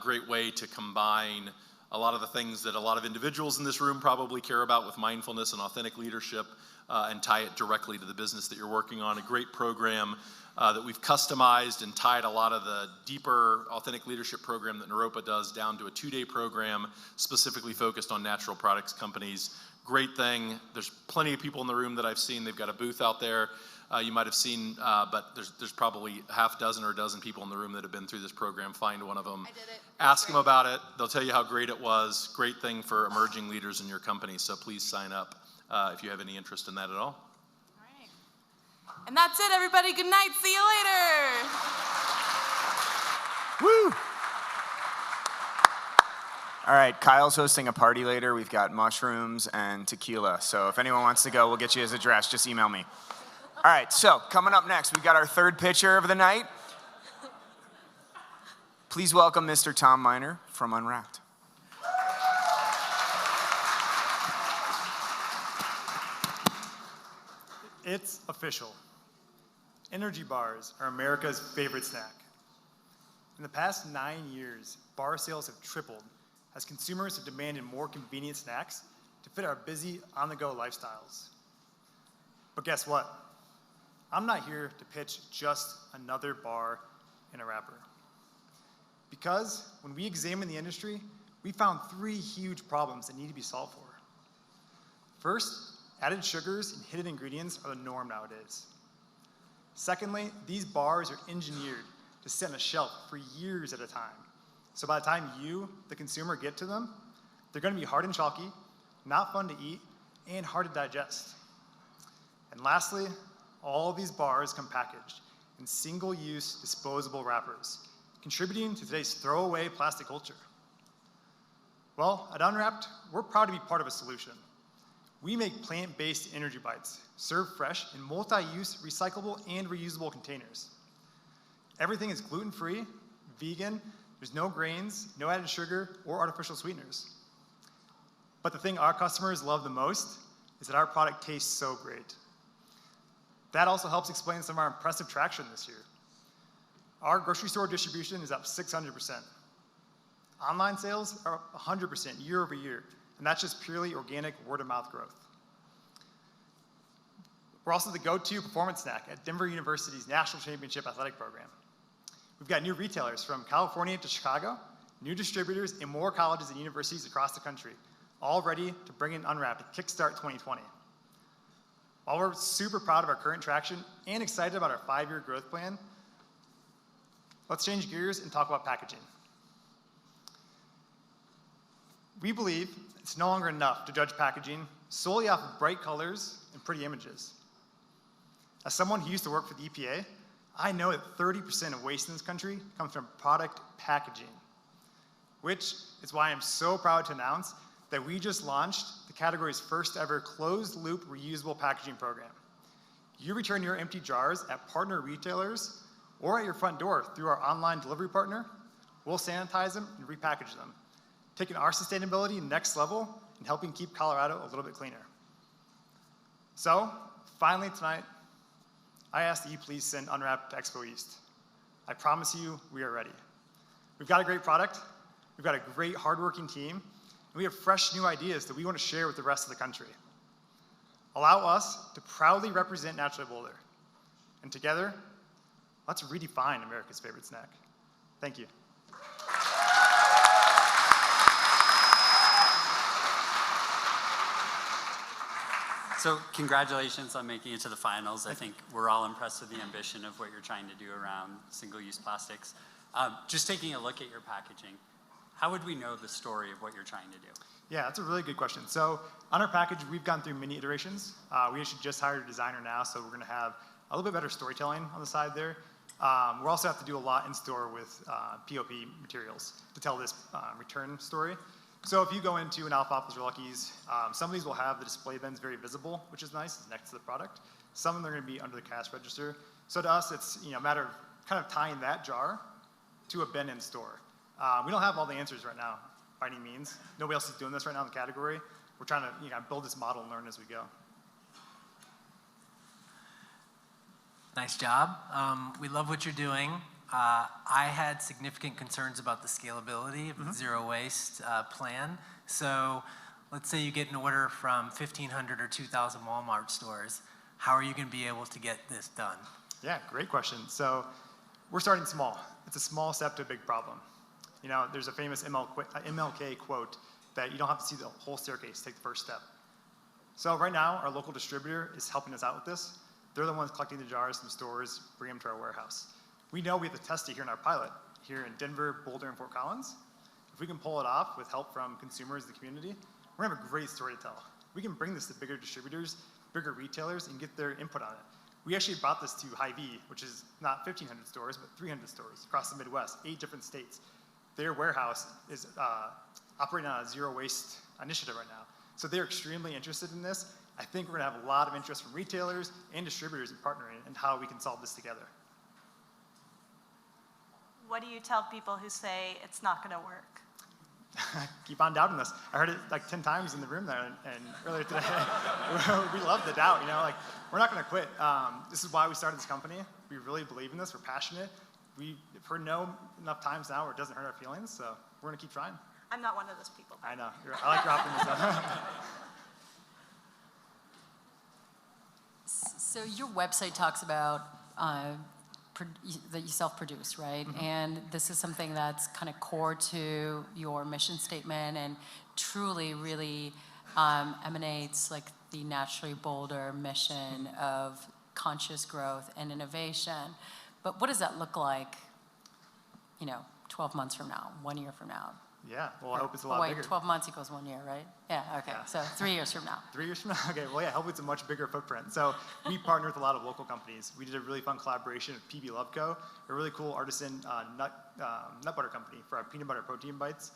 great way to combine a lot of the things that a lot of individuals in this room probably care about with mindfulness and authentic leadership, and tie it directly to the business that you're working on. A great program that we've customized and tied a lot of the deeper authentic leadership program that Naropa does down to a 2-day program specifically focused on natural products companies. Great thing. There's plenty of people in the room that I've seen. They've got a booth out there. You might have seen, but there's probably half dozen or a dozen people in the room that have been through this program. Find one of them. I did it. Ask them about it. They'll tell you how great it was. Great thing for emerging leaders in your company. So please sign up if you have any interest in that at all. And that's it, everybody. Good night. See you later. Woo! All right, Kyle's hosting a party later. We've got mushrooms and tequila. So if anyone wants to go, we'll get you his address. Just email me. All right, so coming up next, we've got our third pitcher of the night. Please welcome Mr. Tom Miner from Unwrapped. It's official. Energy bars are America's favorite snack. In the past 9 years, bar sales have tripled as consumers have demanded more convenient snacks to fit our busy, on-the-go lifestyles. But guess what? I'm not here to pitch just another bar in a wrapper. Because when we examined the industry, we found 3 huge problems that need to be solved for. First, added sugars and hidden ingredients are the norm nowadays. Secondly, these bars are engineered to sit on a shelf for years at a time. So by the time you, the consumer, get to them, they're going to be hard and chalky, not fun to eat, and hard to digest. And lastly, all of these bars come packaged in single-use disposable wrappers, contributing to today's throwaway plastic culture. Well, at Unwrapped, we're proud to be part of a solution. We make plant-based energy bites, served fresh in multi-use, recyclable, and reusable containers. Everything is gluten-free, vegan, there's no grains, no added sugar, or artificial sweeteners. But the thing our customers love the most is that our product tastes so great. That also helps explain some of our impressive traction this year. Our grocery store distribution is up 600%. Online sales are up 100% year over year, and that's just purely organic word-of-mouth growth. We're also the go-to performance snack at Denver University's National Championship Athletic Program. We've got new retailers from California to Chicago, new distributors in more colleges and universities across the country, all ready to bring in Unwrapped to kickstart 2020. While we're super proud of our current traction and excited about our 5-year growth plan, let's change gears and talk about packaging. We believe it's no longer enough to judge packaging solely off of bright colors and pretty images. As someone who used to work for the EPA, I know that 30% of waste in this country comes from product packaging, which is why I'm so proud to announce that we just launched the category's first ever closed-loop reusable packaging program. You return your empty jars at partner retailers or at your front door through our online delivery partner. We'll sanitize them and repackage them, taking our sustainability next level and helping keep Colorado a little bit cleaner. So, finally tonight, I ask that you please send Unwrapped to Expo East. I promise you, we are ready. We've got a great product, we've got a great hardworking team, and we have fresh new ideas that we want to share with the rest of the country. Allow us to proudly represent Naturally Boulder. And together, let's redefine America's favorite snack. Thank you. So congratulations on making it to the finals. I think we're all impressed with the ambition of what you're trying to do around single-use plastics. Just taking a look at your packaging, how would we know the story of what you're trying to do? Yeah, that's a really good question. So on our package, we've gone through many iterations. We actually just hired a designer now, so we're going to have a little bit better storytelling on the side there. We'll also have to do a lot in store with POP materials to tell this return story. So if you go into an Alfalfa's or Lucky's, some of these will have the display bins very visible, which is nice, it's next to the product. Some of them are going to be under the cash register. So to us, it's a matter of kind of tying that jar to a bin in store. We don't have all the answers right now, by any means. Nobody else is doing this right now in the category. We're trying to build this model and learn as we go. Nice job. We love what you're doing. I had significant concerns about the scalability of the zero waste plan. So let's say you get an order from 1,500 or 2,000 Walmart stores. How are you going to be able to get this done? Yeah, great question. So we're starting small. It's a small step to a big problem. There's a famous MLK quote that you don't have to see the whole staircase, take the first step. So right now, our local distributor is helping us out with this. They're the ones collecting the jars from stores, bring them to our warehouse. We know we have to test it here in our pilot, here in Denver, Boulder, and Fort Collins. If we can pull it off with help from consumers in the community, we're gonna have a great story to tell. We can bring this to bigger distributors, bigger retailers, and get their input on it. We actually brought this to Hy-Vee, which is not 1,500 stores, but 300 stores across the Midwest, 8 different states. Their warehouse is operating on a zero waste initiative right now. So they're extremely interested in this. I think we're gonna have a lot of interest from retailers and distributors in partnering and how we can solve this together. What do you tell people who say it's not going to work? Keep on doubting this. I heard it like 10 times in the room there and earlier today. We love the doubt, we're not going to quit. This is why we started this company. We really believe in this. We're passionate. We've heard no enough times now where it doesn't hurt our feelings, so we're going to keep trying. I'm not one of those people. I know. I like your optimism. So your website talks about that you self-produce, right? And this is something that's kind of core to your mission statement and truly really emanates like the Naturally Boulder mission of conscious growth and innovation. But what does that look like, 12 months from now, 1 year from now? Yeah, well, I hope it's a lot bigger. 12 months equals 1 year, right? Yeah, okay, so 3 years from now. 3 years from now? Okay, well, yeah, hopefully it's a much bigger footprint. So we partner with a lot of local companies. We did a really fun collaboration with PB Loveco, a really cool artisan nut butter company for our peanut butter protein bites.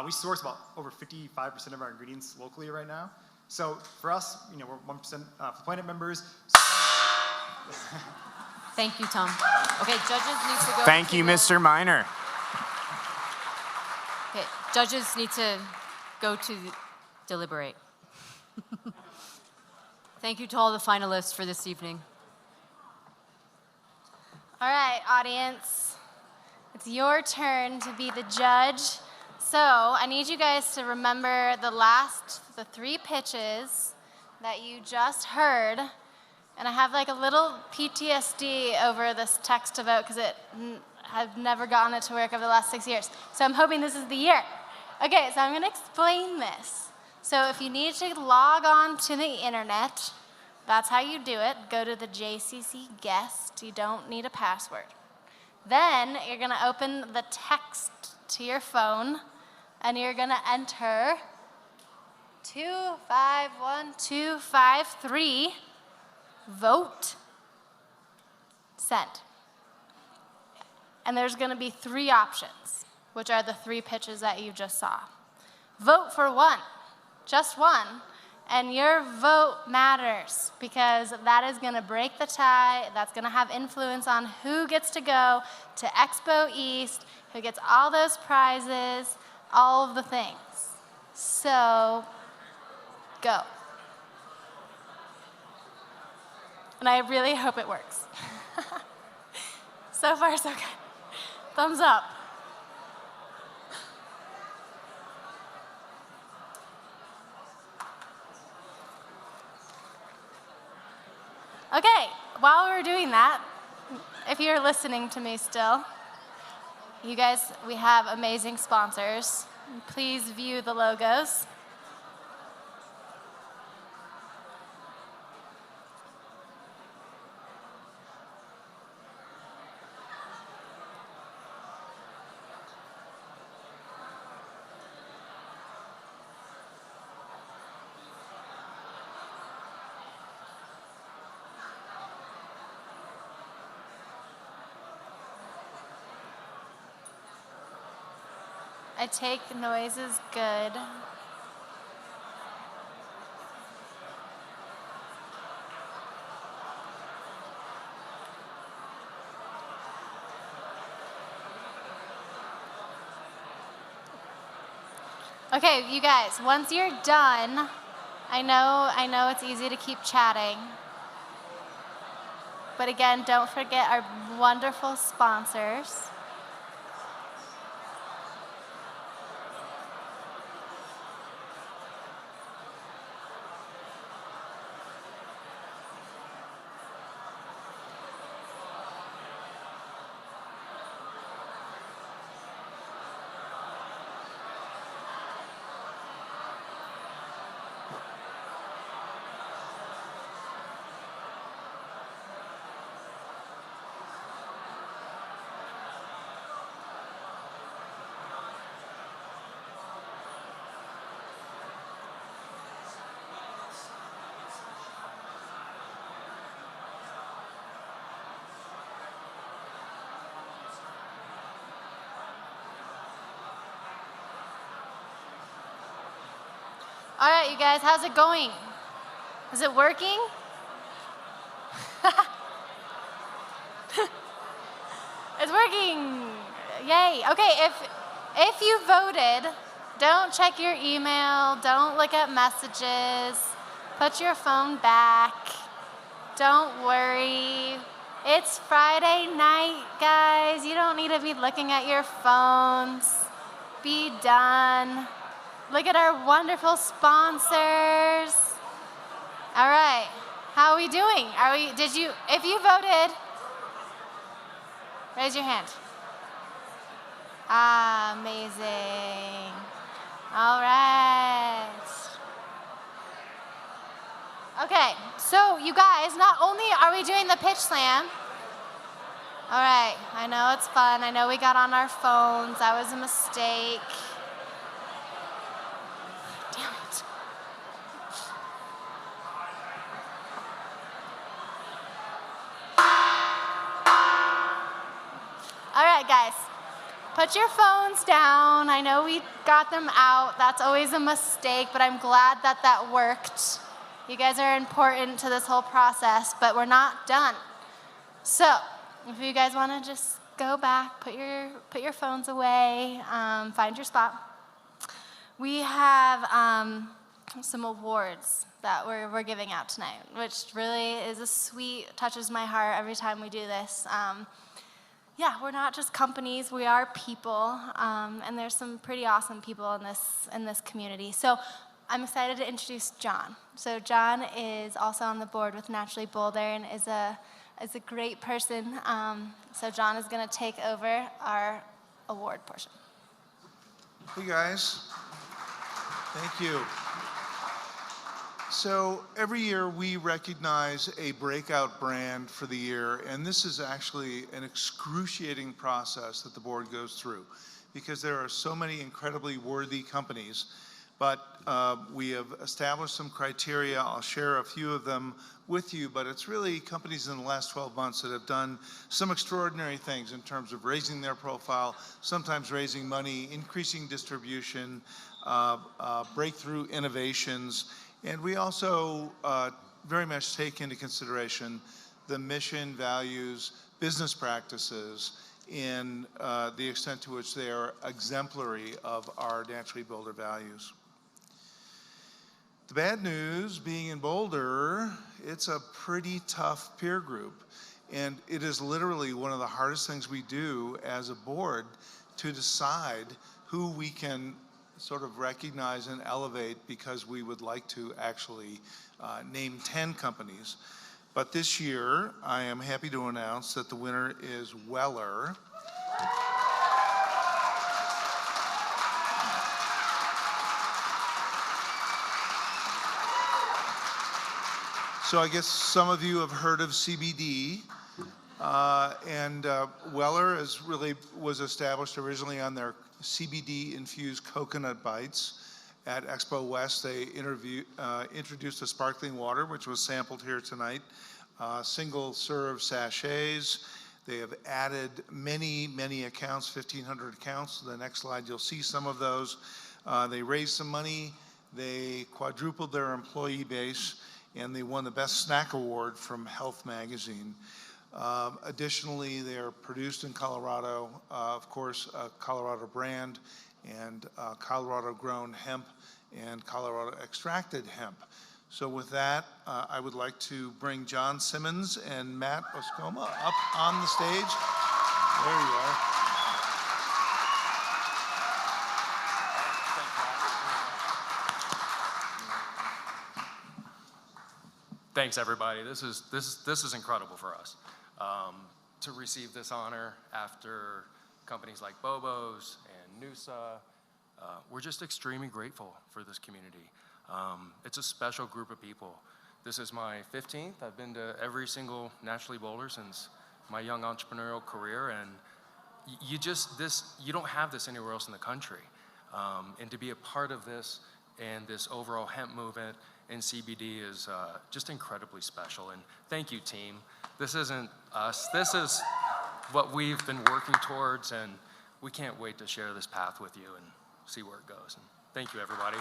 We source about over 55% of our ingredients locally right now. So for us, we're 1% for Planet members. Thank you, Tom. Okay, judges need to go. Thank you, Mr. Miner. Okay, judges need to go to deliberate. Thank you to all the finalists for this evening. All right, audience, it's your turn to be the judge. So I need you guys to remember the 3 pitches that you just heard. And I have like a little PTSD over this text to vote because I've never gotten it to work over the last 6 years. So I'm hoping this is the year. Okay, so I'm gonna explain this. So if you need to log on to the internet, that's how you do it. Go to the JCC guest. You don't need a password. Then you're gonna open the text to your phone and you're gonna enter 251253, vote, send. And there's gonna be 3 options, which are the 3 pitches that you just saw. Vote for one, just one, and your vote matters because that is gonna break the tie, that's gonna have influence on who gets to go to Expo East, who gets all those prizes, all of the things. So, go. And I really hope it works. So far, so good. Thumbs up. Okay, while we're doing that, if you're listening to me still, you guys, we have amazing sponsors. Please view the logos. I take noise as good. Okay, you guys, once you're done, I know it's easy to keep chatting. But again, don't forget our wonderful sponsors. All right, you guys, how's it going? Is it working? It's working. Yay. Okay, if you voted, don't check your email, don't look at messages, put your phone back. Don't worry. It's Friday night, guys. You don't need to be looking at your phones. Be done. Look at our wonderful sponsors. All right, how are we doing? If you voted, raise your hand. Ah, amazing. All right. Okay, so you guys, not only are we doing the pitch slam, all right, I know it's fun. I know we got on our phones. That was a mistake. Damn it. All right, guys, put your phones down. I know we got them out. That's always a mistake, but I'm glad that worked. You guys are important to this whole process, but we're not done. So, if you guys want to just go back, put your phones away, find your spot. We have some awards that we're giving out tonight, which really is touches my heart every time we do this. Yeah, we're not just companies, we are people, and there's some pretty awesome people in this community. So I'm excited to introduce John. So John is also on the board with Naturally Boulder and is a great person. So John is going to take over our award portion. Hey guys, thank you. So every year we recognize a breakout brand for the year, and this is actually an excruciating process that the board goes through because there are so many incredibly worthy companies. But we have established some criteria. I'll share a few of them with you, but it's really companies in the last 12 months that have done some extraordinary things in terms of raising their profile, sometimes raising money, increasing distribution, breakthrough innovations. And we also very much take into consideration the mission, values, business practices, in the extent to which they are exemplary of our Naturally Boulder values. The bad news, being in Boulder, it's a pretty tough peer group. And it is literally one of the hardest things we do as a board to decide who we can sort of recognize and elevate, because we would like to actually name 10 companies. But this year, I am happy to announce that the winner is Weller. So I guess some of you have heard of CBD, and Weller was established originally on their CBD-infused coconut bites. At Expo West, they introduced a sparkling water, which was sampled here tonight, single-serve sachets. They have added many, many accounts, 1,500 accounts. The next slide, you'll see some of those. They raised some money. They quadrupled their employee base, and they won the Best Snack Award from Health Magazine. Additionally, they are produced in Colorado, of course, a Colorado brand, and Colorado-grown hemp and Colorado-extracted hemp. So with that, I would like to bring John Simmons and Matt Oscoma up on the stage. There you are. Thanks, everybody. This is incredible for us to receive this honor after companies like Bobo's and Noosa. We're just extremely grateful for this community. It's a special group of people. This is my 15th. I've been to every single Naturally Boulder since my young entrepreneurial career, and you don't have this anywhere else in the country. And to be a part of this and this overall hemp movement and CBD is just incredibly special. And thank you, team. This isn't us. This is what we've been working towards, and we can't wait to share this path with you and see where it goes. And thank you, everybody.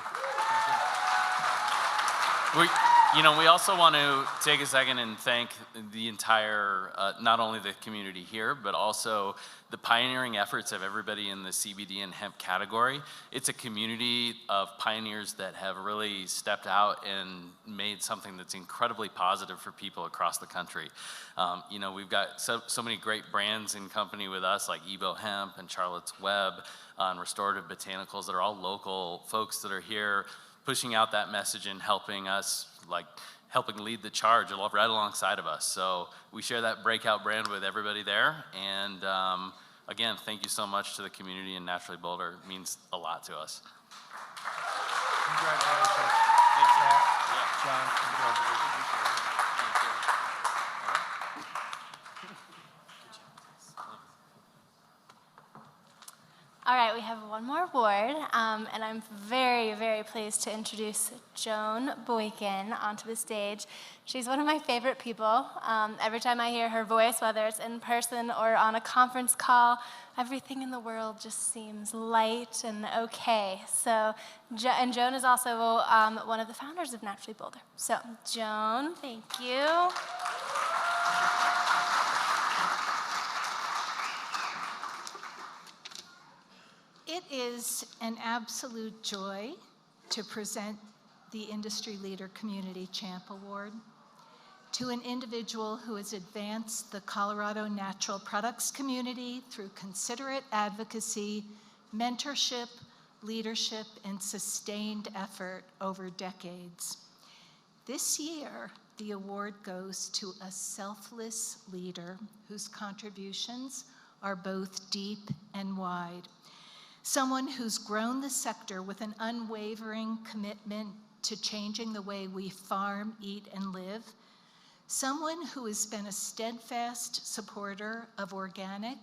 We also want to take a second and thank the entire, not only the community here, but also the pioneering efforts of everybody in the CBD and hemp category. It's a community of pioneers that have really stepped out and made something that's incredibly positive for people across the country. We've got so many great brands in company with us, like Evo Hemp and Charlotte's Web and Restorative Botanicals, that are all local folks that are here pushing out that message and helping us, helping lead the charge right alongside of us. So we share that Breakout brand with everybody there. And again, thank you so much to the community in Naturally Boulder. It means a lot to us. Congratulations. Thanks, Matt. Yeah. John, congratulations. All right, we have one more award, and I'm very, very pleased to introduce Joan Boykin onto the stage. She's one of my favorite people. Every time I hear her voice, whether it's in person or on a conference call, everything in the world just seems light and okay. So, and Joan is also one of the founders of Naturally Boulder. So, Joan, thank you. It is an absolute joy to present the Industry Leader Community Champ Award to an individual who has advanced the Colorado natural products community through considerate advocacy, mentorship, leadership, and sustained effort over decades. This year, the award goes to a selfless leader whose contributions are both deep and wide. Someone who's grown the sector with an unwavering commitment to changing the way we farm, eat, and live. Someone who has been a steadfast supporter of organic,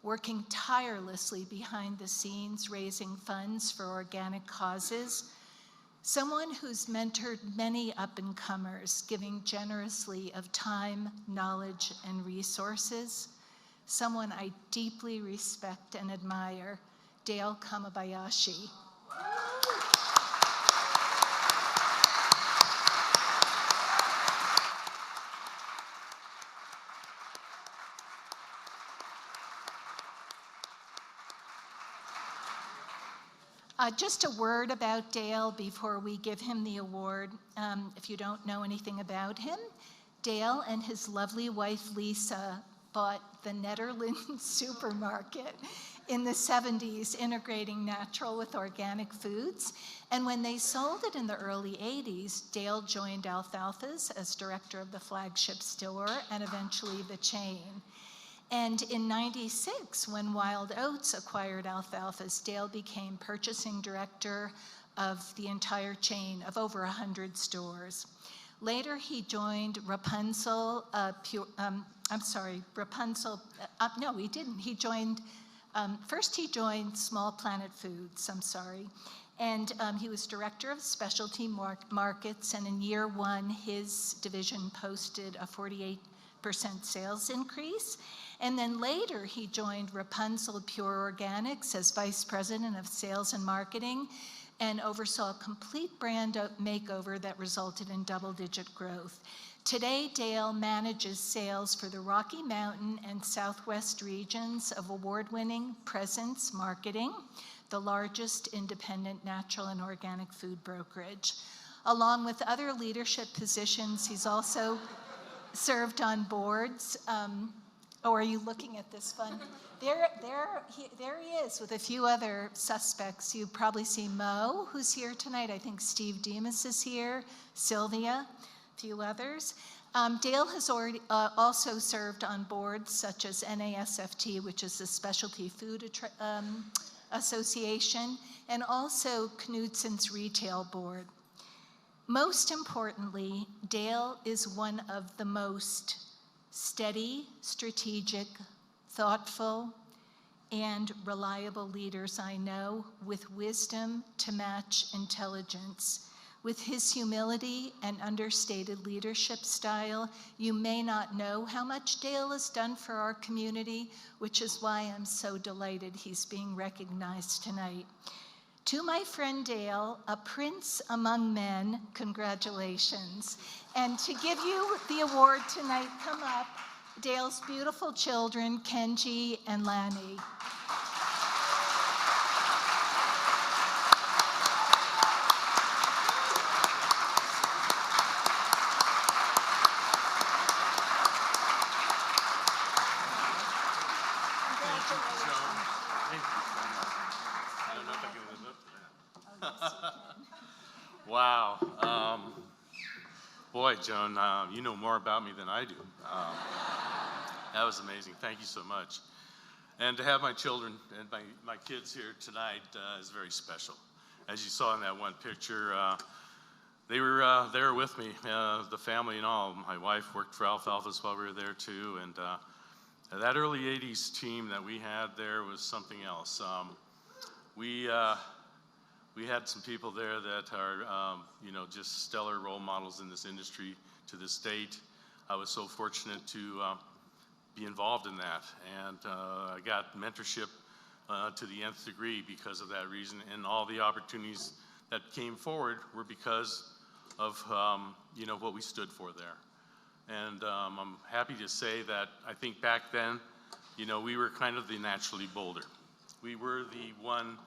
working tirelessly behind the scenes, raising funds for organic causes. Someone who's mentored many up-and-comers, giving generously of time, knowledge, and resources. Someone I deeply respect and admire, Dale Kamabayashi. Just a word about Dale before we give him the award. If you don't know anything about him, Dale and his lovely wife Lisa bought the Netherlands supermarket in the 70s, integrating natural with organic foods. And when they sold it in the early 80s, Dale joined Alfalfa's as director of the flagship store and eventually the chain. And in '96, when Wild Oats acquired Alfalfa's, Dale became purchasing director of the entire chain of over 100 stores. Later, he joined Rapunzel, no, he didn't. He joined, first he joined Small Planet Foods, and he was director of specialty markets, and in year one, his division posted a 48% sales increase. And then later, he joined Rapunzel Pure Organics as Vice President of Sales and Marketing and oversaw a complete brand makeover that resulted in double-digit growth. Today, Dale manages sales for the Rocky Mountain and Southwest regions of award-winning Presence Marketing, the largest independent natural and organic food brokerage. Along with other leadership positions, he's also served on boards. Oh, are you looking at this fun? There he is with a few other suspects. You probably see Mo, who's here tonight. I think Steve Demas is here, Sylvia, a few others. Dale has already also served on boards such as NASFT, which is the Specialty Food Association, and also Knudson's Retail Board. Most importantly, Dale is one of the most steady, strategic, thoughtful, and reliable leaders I know, with wisdom to match intelligence. With his humility and understated leadership style, you may not know how much Dale has done for our community, which is why I'm so delighted he's being recognized tonight. To my friend Dale, a prince among men, congratulations. And to give you the award tonight, come up, Dale's beautiful children, Kenji and Lani. Wow. Boy, Joan, you know more about me than I do. That was amazing. Thank you so much. And to have my children and my kids here tonight is very special. As you saw in that one picture, they were there with me, the family and all. My wife worked for Alfalfa's while we were there too. And that early 80s team that we had there was something else. We had some people there that are, just stellar role models in this industry to this date. I was so fortunate to be involved in that, and I got mentorship to the nth degree because of that reason, and all the opportunities that came forward were because of what we stood for there. And I'm happy to say that I think back then, we were kind of the Naturally Boulder. We were the one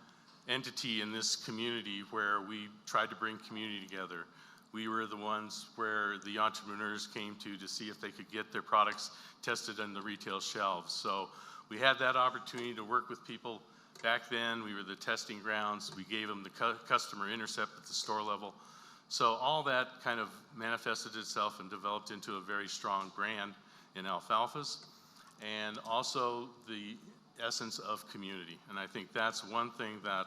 entity in this community where we tried to bring community together. We were the ones where the entrepreneurs came to see if they could get their products tested on the retail shelves. So we had that opportunity to work with people back then. We were the testing grounds. We gave them the customer intercept at the store level. So all that kind of manifested itself and developed into a very strong brand in Alfalfa's, and also the essence of community. And I think that's one thing that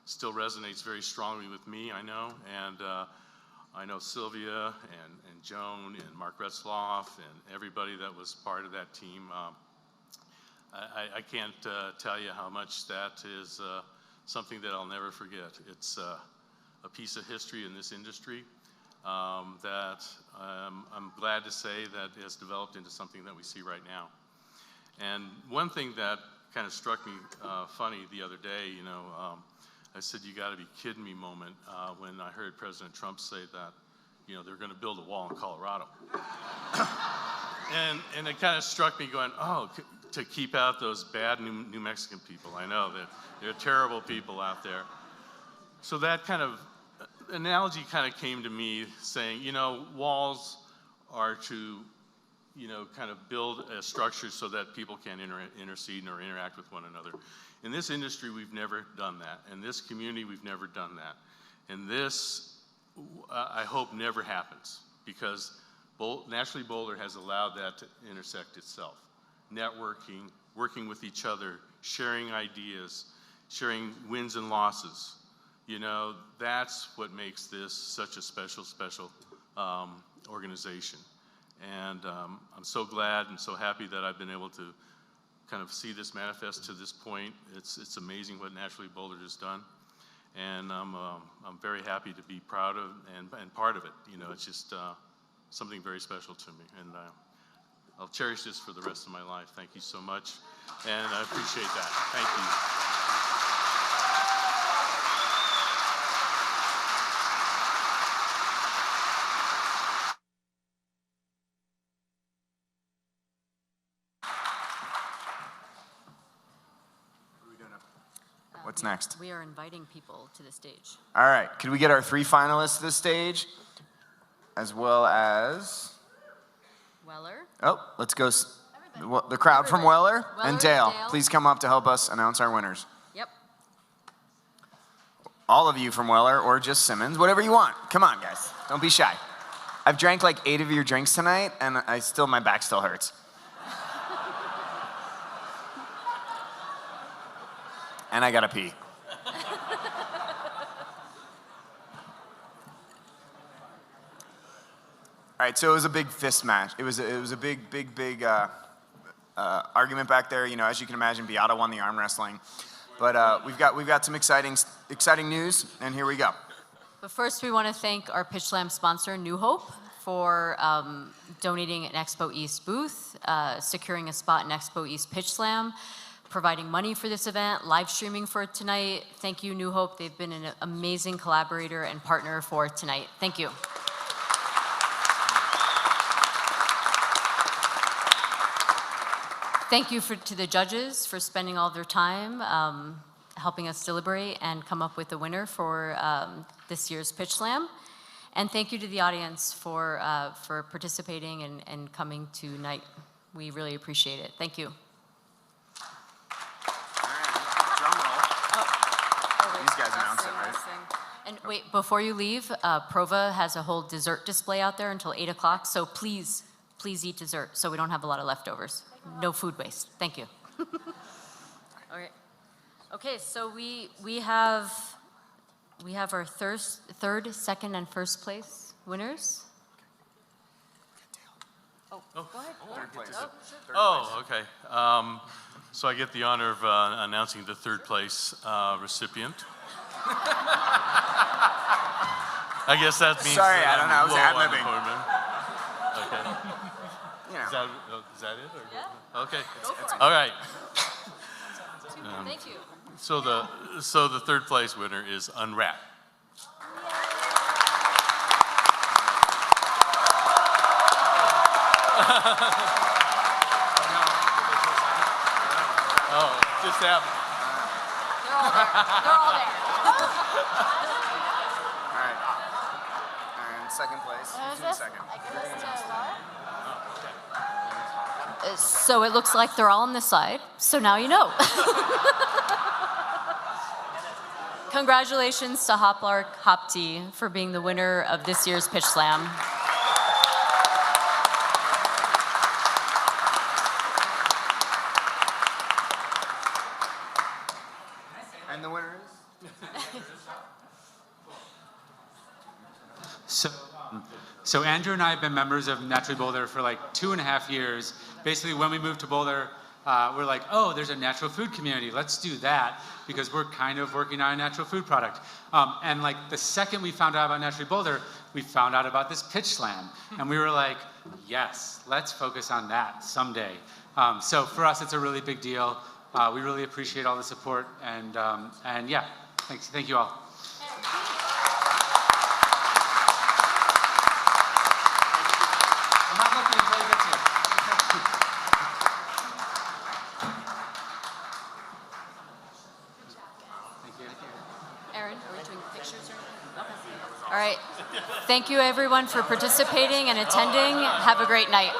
still resonates very strongly with me, I know, and I know Sylvia and Joan and Mark Retzloff and everybody that was part of that team. I can't tell you how much that is something that I'll never forget. It's a piece of history in this industry that I'm glad to say that has developed into something that we see right now. And one thing that kind of struck me funny the other day, I said, "You got to be kidding me" moment when I heard President Trump say that, they're going to build a wall in Colorado. and it kind of struck me going, oh, to keep out those bad New Mexican people. I know that they're terrible people out there. So that kind of analogy kind of came to me saying, walls are to, kind of build a structure so that people can intercede or interact with one another. In this industry, we've never done that. In this community, we've never done that. And this, I hope, never happens, because Naturally Boulder has allowed that to intersect itself. Networking, working with each other, sharing ideas, sharing wins and losses. That's what makes this such a special organization. And I'm so glad and so happy that I've been able to kind of see this manifest to this point. It's amazing what Naturally Boulder has done. And I'm very happy to be proud of and part of it. It's just something very special to me. And I'll cherish this for the rest of my life. Thank you so much, and I appreciate that. Thank you. What's next? We are inviting people to the stage. All right, could we get our 3 finalists to the stage, as well as... Weller. Oh, let's go. The crowd from Weller and Dale. Dale. Please come up to help us announce our winners. Yep. All of you from Weller or just Simmons, whatever you want. Come on, guys. Don't be shy. I've drank like 8 of your drinks tonight, and my back still hurts. And I gotta pee. All right, so it was a big fist match. It was a big argument back there. You know, as you can imagine, Beata won the arm wrestling. But we've got some exciting news, and here we go. But first, we want to thank our Pitch Slam sponsor, New Hope, for donating an Expo East booth, securing a spot in Expo East Pitch Slam, providing money for this event, live streaming for it tonight. Thank you, New Hope. They've been an amazing collaborator and partner for tonight. Thank you. Thank you to the judges for spending all their time helping us deliberate and come up with a winner for this year's Pitch Slam. And thank you to the audience for participating and coming tonight. We really appreciate it. Thank you. These guys announced it, right? And wait, before you leave, Prova has a whole dessert display out there until 8 o'clock, so please eat dessert so we don't have a lot of leftovers. No food waste. Thank you. All right. Okay, so we have our third, second, and first place winners. Oh, Go ahead. Third place. Oh, okay. So I get the honor of announcing the third place recipient. I guess that means. Sorry, that I don't know. I was ad-libbing. Okay. Yeah. Is that it? Or? Yeah. Okay. Go for it. All right. Thank you. So the third place winner is Unwrap. Oh, just happened. They're all there. All right. And second place. What is Who's in this? second? I give this to Laura? So it looks like they're all on this side, so now you know. Congratulations to Hoplark Hop Tea for being the winner of this year's Pitch Slam. And the winner is? So Andrew and I have been members of Naturally Boulder for like 2.5 years. Basically, when we moved to Boulder, we're like, oh, there's a natural food community. Let's do that because we're kind of working on a natural food product. And like the second we found out about Naturally Boulder, we found out about this Pitch Slam. And we were like, yes, let's focus on that someday. So for us, it's a really big deal. We really appreciate all the support. And yeah, thank you all. I'm not looking until you get to it. Thank you. Aaron, are we doing pictures or anything? Okay. All right. Thank you, everyone, for participating and attending. Have a great night.